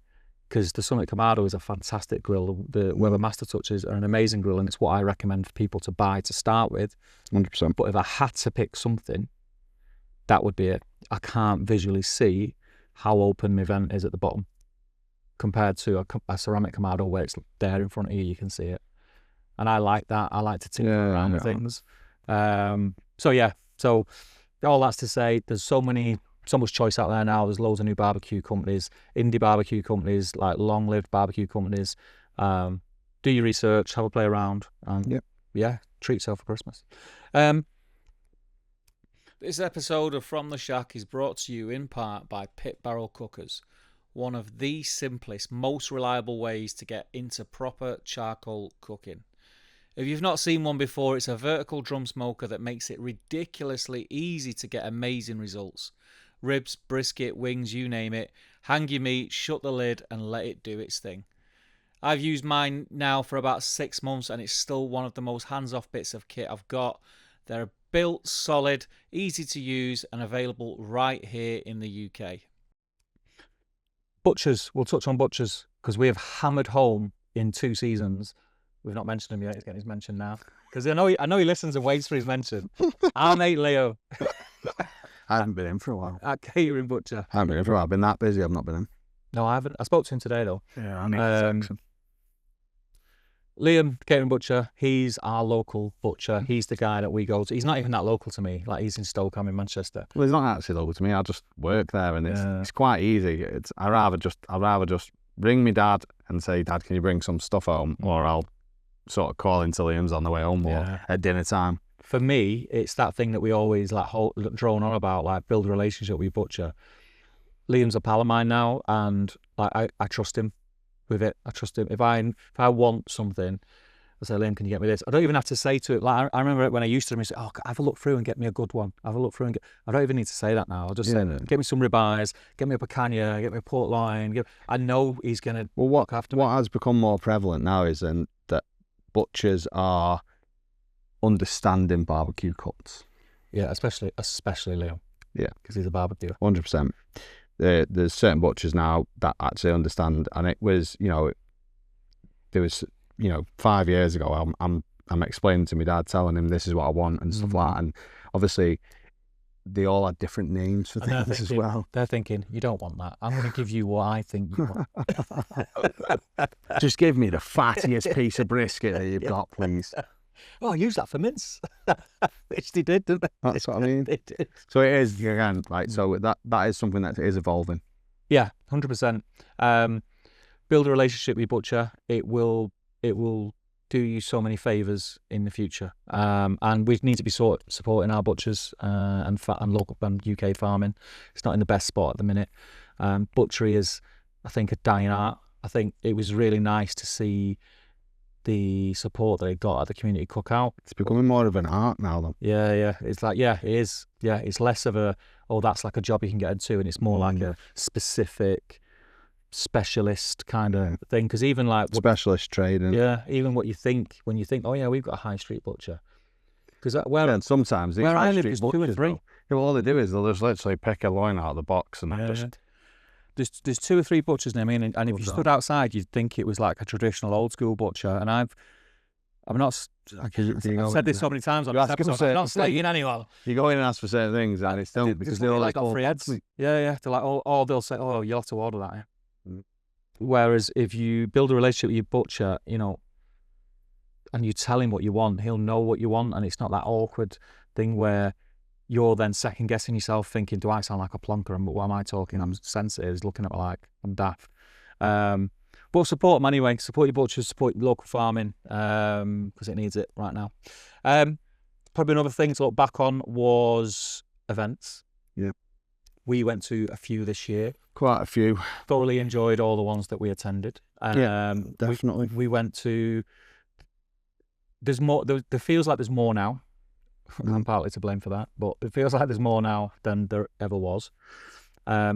Speaker 1: because the Summit Kamado is a fantastic grill. The Weber Master Touches are an amazing grill, and it's what I recommend for people to buy to start with.
Speaker 2: 100%.
Speaker 1: But if I had to pick something, that would be it. I can't visually see how open my vent is at the bottom. compared to a ceramic Kamado where it's there in front of you, you can see it. And I like that. I like to tinker around with things. So all that's to say, there's so much choice out there now. There's loads of new barbecue companies, indie barbecue companies, like long-lived barbecue companies. Do your research, have a play around, and treat yourself for Christmas. This episode of From the Shack is brought to you in part by Pit Barrel Cookers, one of the simplest, most reliable ways to get into proper charcoal cooking. If you've not seen one before, it's a vertical drum smoker that makes it ridiculously easy to get amazing results. Ribs, brisket, wings, you name it. Hang your meat, shut the lid, and let it do its thing. I've used mine now for about 6 months, and it's still one of the most hands-off bits of kit I've got. They're built, solid, easy to use, and available right here in the UK. Butchers. We'll touch on butchers, because we have hammered home in 2 seasons. We've not mentioned him yet. He's getting his mention now. Because I know he listens and waits for his mention. Our mate Leo.
Speaker 2: I haven't been in for a while.
Speaker 1: At Catering Butcher.
Speaker 2: I haven't been in for a while. I've been that busy. I've not been in.
Speaker 1: No, I haven't. I spoke to him today, though.
Speaker 2: Yeah, I need to text him.
Speaker 1: Liam, Catering Butcher, he's our local butcher. He's the guy that we go to. He's not even that local to me. Like, he's in Stoke, I'm in Manchester.
Speaker 2: Well, he's not actually local to me. I just work there, and it's quite easy. I'd rather just ring me dad and say, Dad, can you bring some stuff home? Or I'll sort of call into Liam's on the way home or at dinner time.
Speaker 1: For me, it's that thing that we always drone on about, like build a relationship with your butcher. Liam's a pal of mine now, and like I trust him with it. I trust him. If I want something, I say, Liam, can you get me this? I don't even have to say to it. Like I remember when I used to him, he said, have a look through and get me a good one. Have a look through and I don't even need to say that now. I'll just say, get me some ribeyes, get me a picanha, get me a port loin. I know he's gonna look after me.
Speaker 2: What has become more prevalent now is that butchers are understanding barbecue cuts.
Speaker 1: Yeah, especially Leo.
Speaker 2: Yeah,
Speaker 1: because he's a barbecuer.
Speaker 2: 100%. There's certain butchers now that actually understand, and it was, there was, 5 years ago, I'm explaining to my dad, telling him this is what I want and stuff like that, and obviously they all had different names for things as well.
Speaker 1: They're thinking, you don't want that. I'm going to give you what I think you want.
Speaker 2: Just give me the fattiest piece of brisket that you've got, please.
Speaker 1: Oh, I use that for mince. Which they did, didn't they?
Speaker 2: That's what I mean. They did. So it is, again, like, so that is something that is evolving.
Speaker 1: Yeah, 100%. Build a relationship with your butcher. It will do you so many favours in the future. And we need to be supporting our butchers and local and UK farming. It's not in the best spot at the minute. Butchery is, I think, a dying art. I think it was really nice to see the support that they got at the community cookout.
Speaker 2: It's becoming more of an art now, though.
Speaker 1: Yeah. It's like, it is. Yeah, it's less of that's like a job you can get into, and it's more like a specific specialist kind of thing. Because even like
Speaker 2: specialist training.
Speaker 1: Yeah, even what you think when you think, oh yeah, we've got a high street butcher. Because
Speaker 2: and sometimes
Speaker 1: where I live is 2 or 3.
Speaker 2: Well, all they do is they'll just literally pick a loin out of the box and
Speaker 1: There's 2 or 3 butchers near me, and if you stood outside, you'd think it was like a traditional old school butcher. And I've said this so many times on this episode. I'm not slating anyone.
Speaker 2: You go in and ask for certain things, and it's still because they're like
Speaker 1: got free heads. Yeah. They're like, they'll say, you'll have to order that. Whereas if you build a relationship with your butcher, and you tell him what you want, he'll know what you want, and it's not that awkward thing where you're then second guessing yourself, thinking, do I sound like a plonker? And what am I talking? I'm sensitive. He's looking at me like I'm daft. But support them anyway. Support your butchers, support your local farming, because it needs it right now. Probably another thing to look back on was events.
Speaker 2: Yeah.
Speaker 1: We went to a few this year.
Speaker 2: Quite a few.
Speaker 1: Thoroughly enjoyed all the ones that we attended.
Speaker 2: Definitely.
Speaker 1: We went to... There's more. There feels like there's more now. I'm partly to blame for that, but it feels like there's more now than there ever was.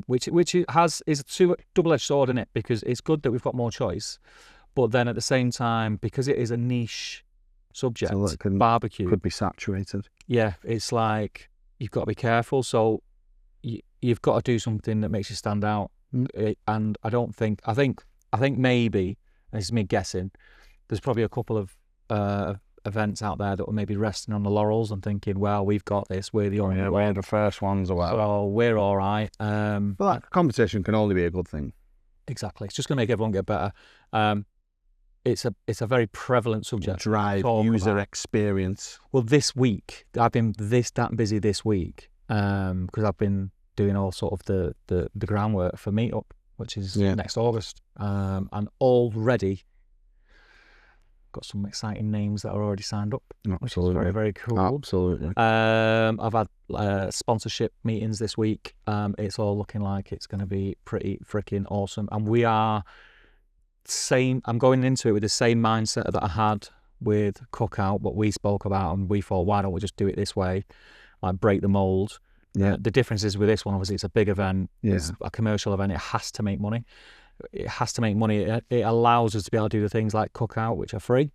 Speaker 1: Which is a double-edged sword in it, because it's good that we've got more choice, but then at the same time, because it is a niche subject, barbecue
Speaker 2: could be saturated. Yeah,
Speaker 1: it's like you've got to be careful. So you've got to do something that makes you stand out. And I think maybe, and this is me guessing, there's probably a couple of events out there that were maybe resting on the laurels and thinking, well, we've got this, we're the
Speaker 2: first ones or whatever.
Speaker 1: So we're all right.
Speaker 2: But that competition can only be a good thing.
Speaker 1: Exactly. It's just going to make everyone get better. It's a very prevalent subject.
Speaker 2: Drive user experience.
Speaker 1: Well, this week I've been that busy this week because I've been doing all sort of the groundwork for Meetup, which is next August, and already got some exciting names that are already signed up.
Speaker 2: Absolutely.
Speaker 1: Which is very, very cool.
Speaker 2: Absolutely.
Speaker 1: I've had sponsorship meetings this week. It's all looking like it's going to be pretty freaking awesome. And we are I'm going into it with the same mindset that I had with Cookout, what we spoke about, and we thought, why don't we just do it this way, like break the mold.
Speaker 2: Yeah.
Speaker 1: The difference is with this one, obviously, it's a big event. It's a commercial event. It has to make money. It has to make money. It allows us to be able to do the things like Cookout, which are free.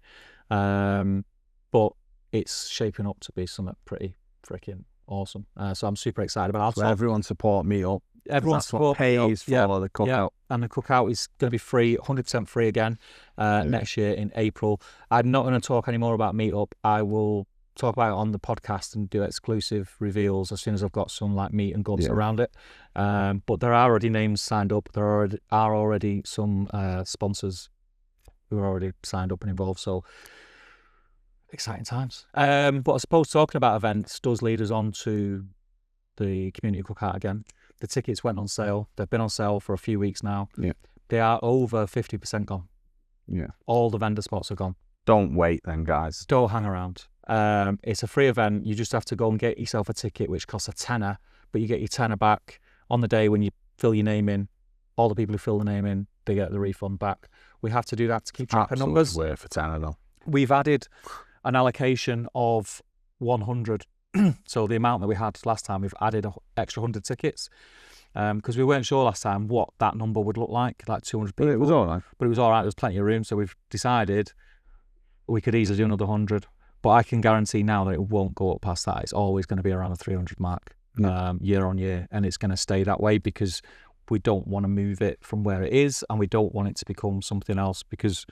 Speaker 1: But it's shaping up to be something pretty freaking awesome. So I'm super excited about it.
Speaker 2: So everyone support Meetup.
Speaker 1: Everyone support
Speaker 2: pays for the Cookout.
Speaker 1: Yeah. And the Cookout is going to be free, 100% free again next year in April. I'm not going to talk any more about Meetup. I will talk about it on the podcast and do exclusive reveals as soon as I've got some like meat and guts around it. But there are already names signed up. There are already some sponsors who are already signed up and involved. So exciting times. But I suppose talking about events does lead us on to the community cookout again. The tickets went on sale. They've been on sale for a few weeks now.
Speaker 2: Yeah.
Speaker 1: They are over 50% gone.
Speaker 2: Yeah.
Speaker 1: All the vendor spots are gone.
Speaker 2: Don't wait then, guys.
Speaker 1: Don't hang around. It's a free event. You just have to go and get yourself a ticket, which costs £10, but you get your £10 back on the day when you fill your name in. All the people who fill the name in, they get the refund back. We have to do that to keep track of numbers.
Speaker 2: Worth for £10 though.
Speaker 1: We've added an allocation of 100. So the amount that we had last time, we've added an extra 100 tickets because we weren't sure last time what that number would look like 200 people.
Speaker 2: But it was all right.
Speaker 1: But it was all right. There was plenty of room. So we've decided we could easily do another 100. But I can guarantee now that it won't go up past that. It's always going to be around the 300 mark year on year. And it's going to stay that way because we don't want to move it from where it is and we don't want it to become something else because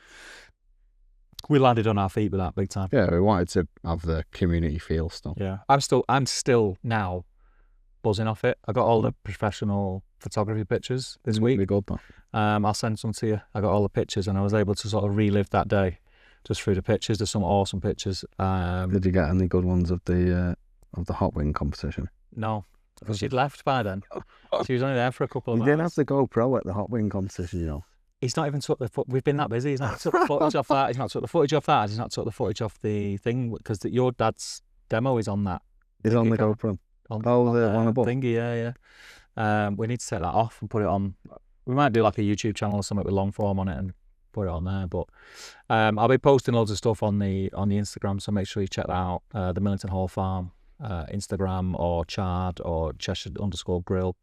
Speaker 1: we landed on our feet with that big time.
Speaker 2: Yeah, we wanted to have the community feel still.
Speaker 1: Yeah, I'm still now buzzing off it. I got all the professional photography pictures this week.
Speaker 2: Really good, though.
Speaker 1: I'll send some to you. I got all the pictures and I was able to sort of relive that day just through the pictures. There's some awesome pictures.
Speaker 2: Did you get any good ones of the hot wing competition?
Speaker 1: No, she'd left by then. She was only there for a couple of hours.
Speaker 2: You didn't have the GoPro at the hot wing competition, you know.
Speaker 1: He's not even took the foot. We've been that busy. He's not took the footage off that. He's not took the footage off that. He's not took the footage off the thing because your dad's demo is on that.
Speaker 2: Is on the GoPro.
Speaker 1: On
Speaker 2: the one above.
Speaker 1: Thingy, yeah. We need to take that off and put it on. We might do like a YouTube channel or something with long form on it and put it on there. But I'll be posting loads of stuff on the Instagram, so make sure you check that out. The Millington Hall Farm Instagram or Chard or Cheshire_Grill.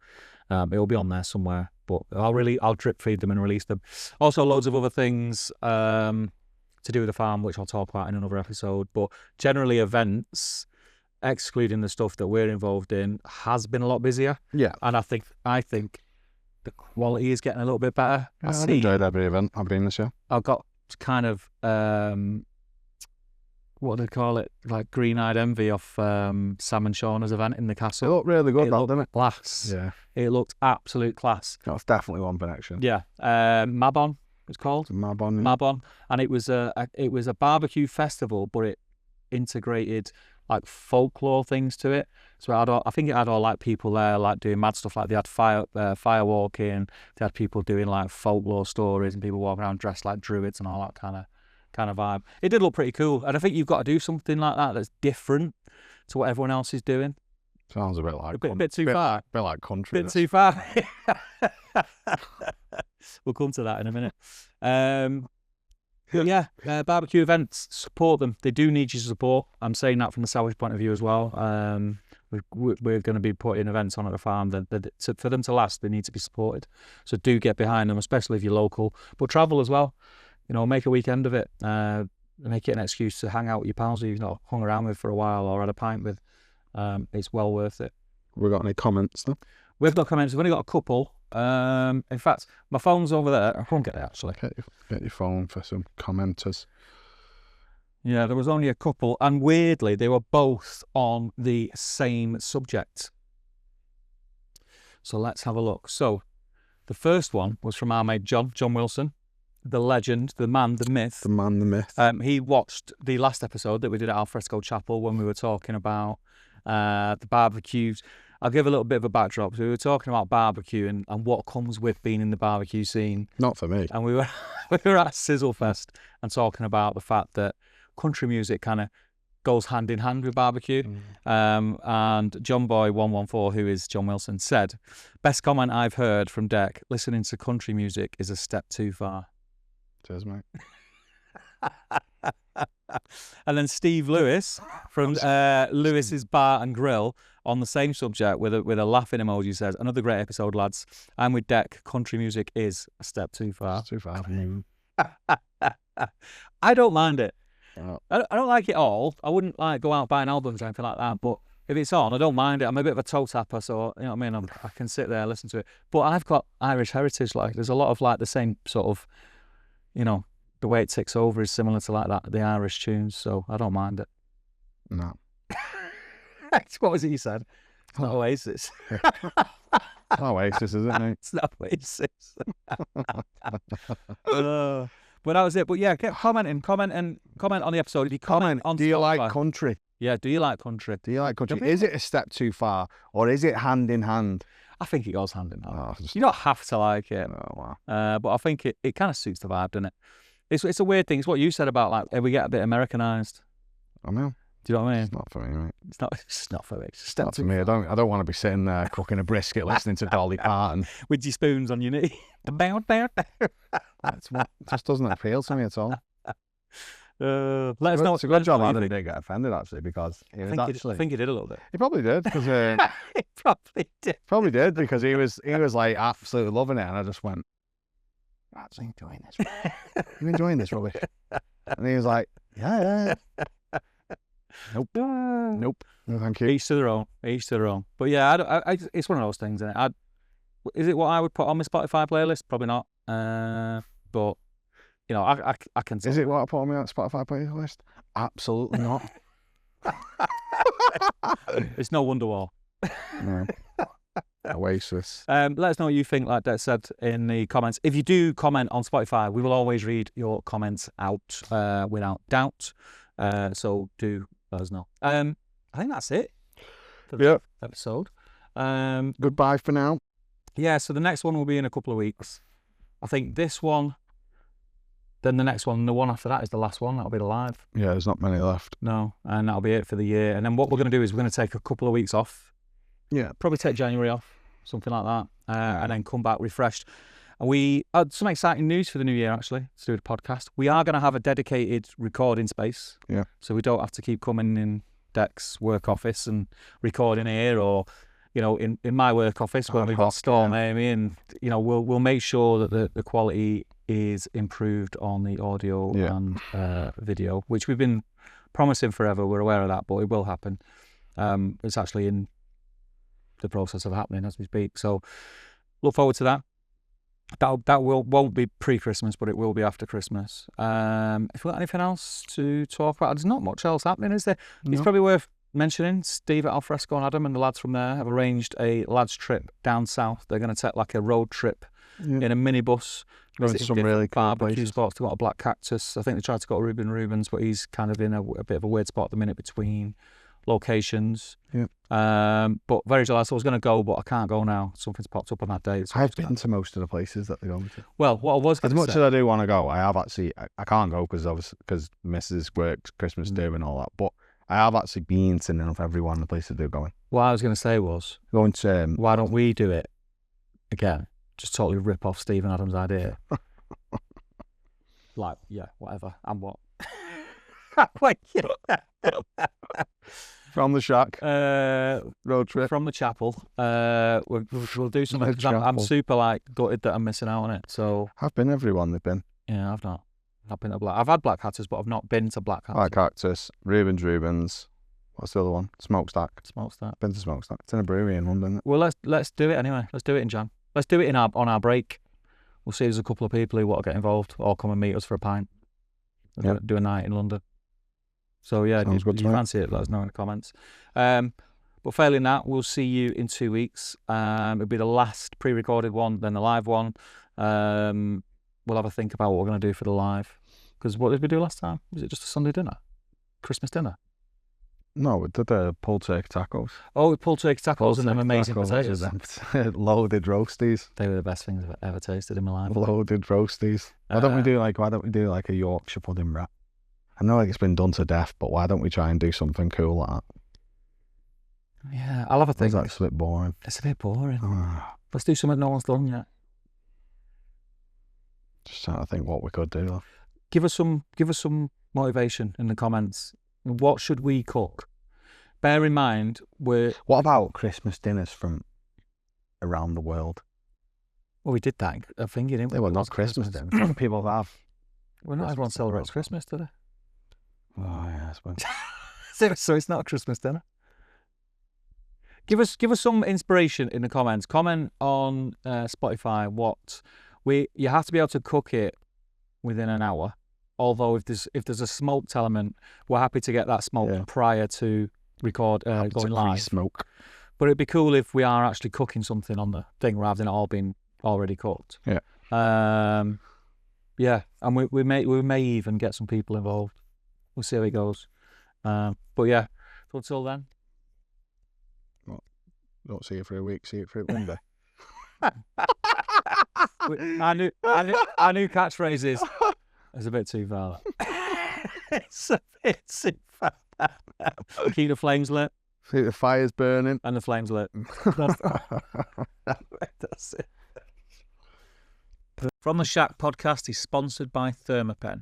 Speaker 1: It will be on there somewhere. But I'll drip feed them and release them. Also, loads of other things to do with the farm, which I'll talk about in another episode. But generally, events, excluding the stuff that we're involved in, has been a lot busier. Yeah, and I think the quality is getting a little bit better.
Speaker 2: I've enjoyed every event I've been this year.
Speaker 1: I've got kind of what do they call it? Like green-eyed envy off Sam and Shauna's event in the castle.
Speaker 2: It looked really good, didn't it?
Speaker 1: Class.
Speaker 2: Yeah.
Speaker 1: It looked absolute class.
Speaker 2: That's definitely one connection.
Speaker 1: Yeah. Mabon, it's called.
Speaker 2: Mabon.
Speaker 1: Yeah. Mabon. And it was a barbecue festival, but it integrated like folklore things to it. So I think it had all like people there like doing mad stuff. Like they had fire walking. They had people doing like folklore stories and people walking around dressed like druids and all that kind of vibe. It did look pretty cool, and I think you've got to do something like that that's different to what everyone else is doing.
Speaker 2: Sounds a bit like
Speaker 1: a bit too far.
Speaker 2: A bit like country.
Speaker 1: Bit too far. We'll come to that in a minute. Yeah, barbecue events, support them. They do need your support. I'm saying that from the Salvage point of view as well. We're going to be putting events on at the farm. For them to last, they need to be supported. So do get behind them, especially if you're local. But travel as well. You know, make a weekend of it. Make it an excuse to hang out with your pals who you've not hung around with for a while or had a pint with. It's well worth it.
Speaker 2: We got any comments though?
Speaker 1: We've got comments. We've only got a couple. In fact, my phone's over there. I won't get it actually.
Speaker 2: Get your phone for some commenters.
Speaker 1: Yeah, there was only a couple, and weirdly, they were both on the same subject. So let's have a look. So, The first one was from our mate John Wilson, the legend, the man, the myth.
Speaker 2: The man, the myth.
Speaker 1: He watched the last episode that we did at Alfresco Chapel when we were talking about the barbecues. I'll give a little bit of a backdrop. So we were talking about barbecue and what comes with being in the barbecue scene.
Speaker 2: Not for me.
Speaker 1: And we were at Sizzle Fest and talking about the fact that country music kind of goes hand in hand with barbecue. And John Boy 114, who is John Wilson, said, best comment I've heard from Dec, listening to country music is a step too far.
Speaker 2: Cheers, mate.
Speaker 1: And then Steve Lewis from Lewis's Bar and Grill on the same subject with a laughing emoji says, another great episode, lads. I'm with Dec. Country music is a step too far.
Speaker 2: It's too far for me.
Speaker 1: I don't mind it.
Speaker 2: Oh.
Speaker 1: I don't like it all. I wouldn't like go out buying albums or anything like that. But if it's on, I don't mind it. I'm a bit of a toe tapper, so you know what I mean. I can sit there and listen to it. But I've got Irish heritage. Like there's a lot of like the same sort of, you know, the way it ticks over is similar to like that, the Irish tunes, so I don't mind it.
Speaker 2: No.
Speaker 1: What was it you said? It's not Oasis.
Speaker 2: It's not Oasis, is it, mate?
Speaker 1: It's not Oasis. But that was it. But yeah, keep comment on the episode. If you comment on
Speaker 2: do you
Speaker 1: Spotify,
Speaker 2: like country?
Speaker 1: Yeah, do you like country?
Speaker 2: Do you like country? Is it a step too far, or is it hand in hand?
Speaker 1: I think it goes hand in hand.
Speaker 2: Oh,
Speaker 1: you don't have to like it.
Speaker 2: Oh, wow.
Speaker 1: But I think it kind of suits the vibe, doesn't it? It's a weird thing. It's what you said about like if we get a bit Americanized.
Speaker 2: I know.
Speaker 1: Do you know what I mean?
Speaker 2: It's not for me, mate.
Speaker 1: It's not for me. It's a step
Speaker 2: not for me. I don't want to be sitting there cooking a brisket, listening to Dolly Parton
Speaker 1: with your spoons on your knee.
Speaker 2: It just doesn't appeal to me at all.
Speaker 1: Let us know.
Speaker 2: It's a good job I didn't get offended actually, because he was
Speaker 1: I think he did a little bit.
Speaker 2: He probably did because
Speaker 1: he probably did.
Speaker 2: Probably did because he was like absolutely loving it, and I just went, "Actually enjoying this. You enjoying this rubbish?" And he was like, "Yeah." Nope. No, thank you.
Speaker 1: Each to their own. But yeah, it's one of those things, isn't it? Is it what I would put on my Spotify playlist? Probably not. But you know, I can.
Speaker 2: Is it what I put on my Spotify playlist? Absolutely not.
Speaker 1: It's no Wonderwall.
Speaker 2: No. Oasis.
Speaker 1: Let us know what you think, like Dec said in the comments. If you do comment on Spotify, we will always read your comments out without doubt. So do let us know. I think that's it for the episode.
Speaker 2: Goodbye for now.
Speaker 1: Yeah, so the next one will be in a couple of weeks. I think this one, then the next one, and the one after that is the last one. That'll be the live.
Speaker 2: Yeah, there's not many left.
Speaker 1: No, and that'll be it for the year. And then what we're going to do is we're going to take a couple of weeks off.
Speaker 2: Yeah.
Speaker 1: Probably take January off, something like that, and then come back refreshed. And we had some exciting news for the new year, actually, to do the podcast. We are going to have a dedicated recording space.
Speaker 2: Yeah.
Speaker 1: So we don't have to keep coming in Dec's work office and recording here, or, you know, in my work office where we've got Storm, Amy, and, you know, we'll make sure that the quality is improved on the audio and video, which we've been promising forever. We're aware of that, but it will happen. It's actually in the process of happening as we speak. So look forward to that. That won't be pre-Christmas, but it will be after Christmas. If we've got anything else to talk about, there's not much else happening, is there? No. It's probably worth mentioning Steve at Alfresco and Adam and the lads from there have arranged a lads trip down south. They're going to take like a road trip in a minibus.
Speaker 2: Going to some really cool
Speaker 1: barbecue spots. They've got a Black Cactus. I think they tried to go to Ruben Rubens, but he's kind of in a bit of a weird spot at the minute between locations.
Speaker 2: Yeah.
Speaker 1: But very jealous. I was going to go, but I can't go now. Something's popped up on that day. So
Speaker 2: I've been to most of the places that they're going to.
Speaker 1: Well, what I was going to say,
Speaker 2: as much as I do want to go, I have actually. I can't go because Mrs. works Christmas do and all that. But I have actually been to enough every one of the places they're going.
Speaker 1: What I was going to say was
Speaker 2: going to.
Speaker 1: Why don't we do it again? Just totally rip off Steve and Adam's idea. Like, yeah, whatever. And what? Like,
Speaker 2: from the shack, road trip
Speaker 1: from the chapel. We'll do something because I'm super like gutted that I'm missing out on it. So
Speaker 2: I've been everyone they've been.
Speaker 1: Yeah, I've not. I've been to I've had Black Cactus, but I've not been to Black Cactus.
Speaker 2: Black Cactus, Rubens. What's the other one? Smokestack. Been to Smokestack. It's in a brewery in London.
Speaker 1: Well, let's do it anyway. Let's do it in Jan. Let's do it on our break. We'll see. There's a couple of people who want to get involved or come and meet us for a pint. Do a night in London. So yeah, if you fancy it, let us know in the comments. But But failing that, we'll see you in 2 weeks. It'll be the last pre-recorded one, then the live one. We'll have a think about what we're going to do for the live. Because what did we do last time? Was it just a Sunday dinner? Christmas dinner?
Speaker 2: No, we did pulled turkey tacos.
Speaker 1: Oh, we pulled turkey tacos and them amazing potatoes.
Speaker 2: Loaded roasties.
Speaker 1: They were the best things I've ever tasted in my life.
Speaker 2: Loaded roasties. Why don't we do like a Yorkshire pudding wrap? I know it's been done to death, but why don't we try and do something cool like that?
Speaker 1: Yeah, I'll have a think.
Speaker 2: That's a bit boring.
Speaker 1: It's a bit boring. Let's do something no one's done yet.
Speaker 2: Just trying to think what we could do. Though.
Speaker 1: Give us some motivation in the comments. What should we cook? Bear in mind, what
Speaker 2: about Christmas dinners from around the world?
Speaker 1: Well, we did that. I think didn't we?
Speaker 2: They were not Christmas dinners. What do people have?
Speaker 1: Well, not everyone celebrates Christmas, do they?
Speaker 2: Oh yeah, I suppose.
Speaker 1: So it's not a Christmas dinner. Give us some inspiration in the comments. Comment on Spotify you have to be able to cook it within an hour. Although if there's a smoked element, we're happy to get that smoked prior to going live.
Speaker 2: Smoke.
Speaker 1: But it'd be cool if we are actually cooking something on the thing rather than it all being already cooked.
Speaker 2: Yeah.
Speaker 1: Yeah, and we may even get some people involved. We'll see how it goes. But yeah, so until then.
Speaker 2: Don't see you for a week, see it for a Monday.
Speaker 1: Our new catchphrase is it's a bit too far. It's a bit too far. Keep the flames lit.
Speaker 2: See the fire's burning.
Speaker 1: And the flames lit. That's it. From the Shack podcast is sponsored by Thermapen.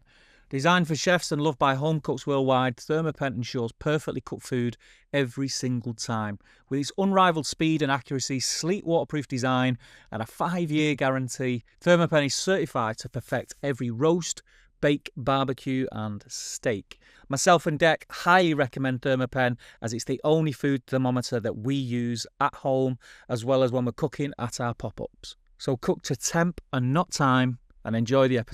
Speaker 1: Designed for chefs and loved by home cooks worldwide, Thermapen ensures perfectly cooked food every single time. With its unrivaled speed and accuracy, sleek waterproof design, and a 5-year guarantee, Thermapen is certified to perfect every roast, bake, barbecue and steak. Myself and Dec highly recommend Thermapen as it's the only food thermometer that we use at home as well as when we're cooking at our pop-ups. So cook to temp and not time and enjoy the episode.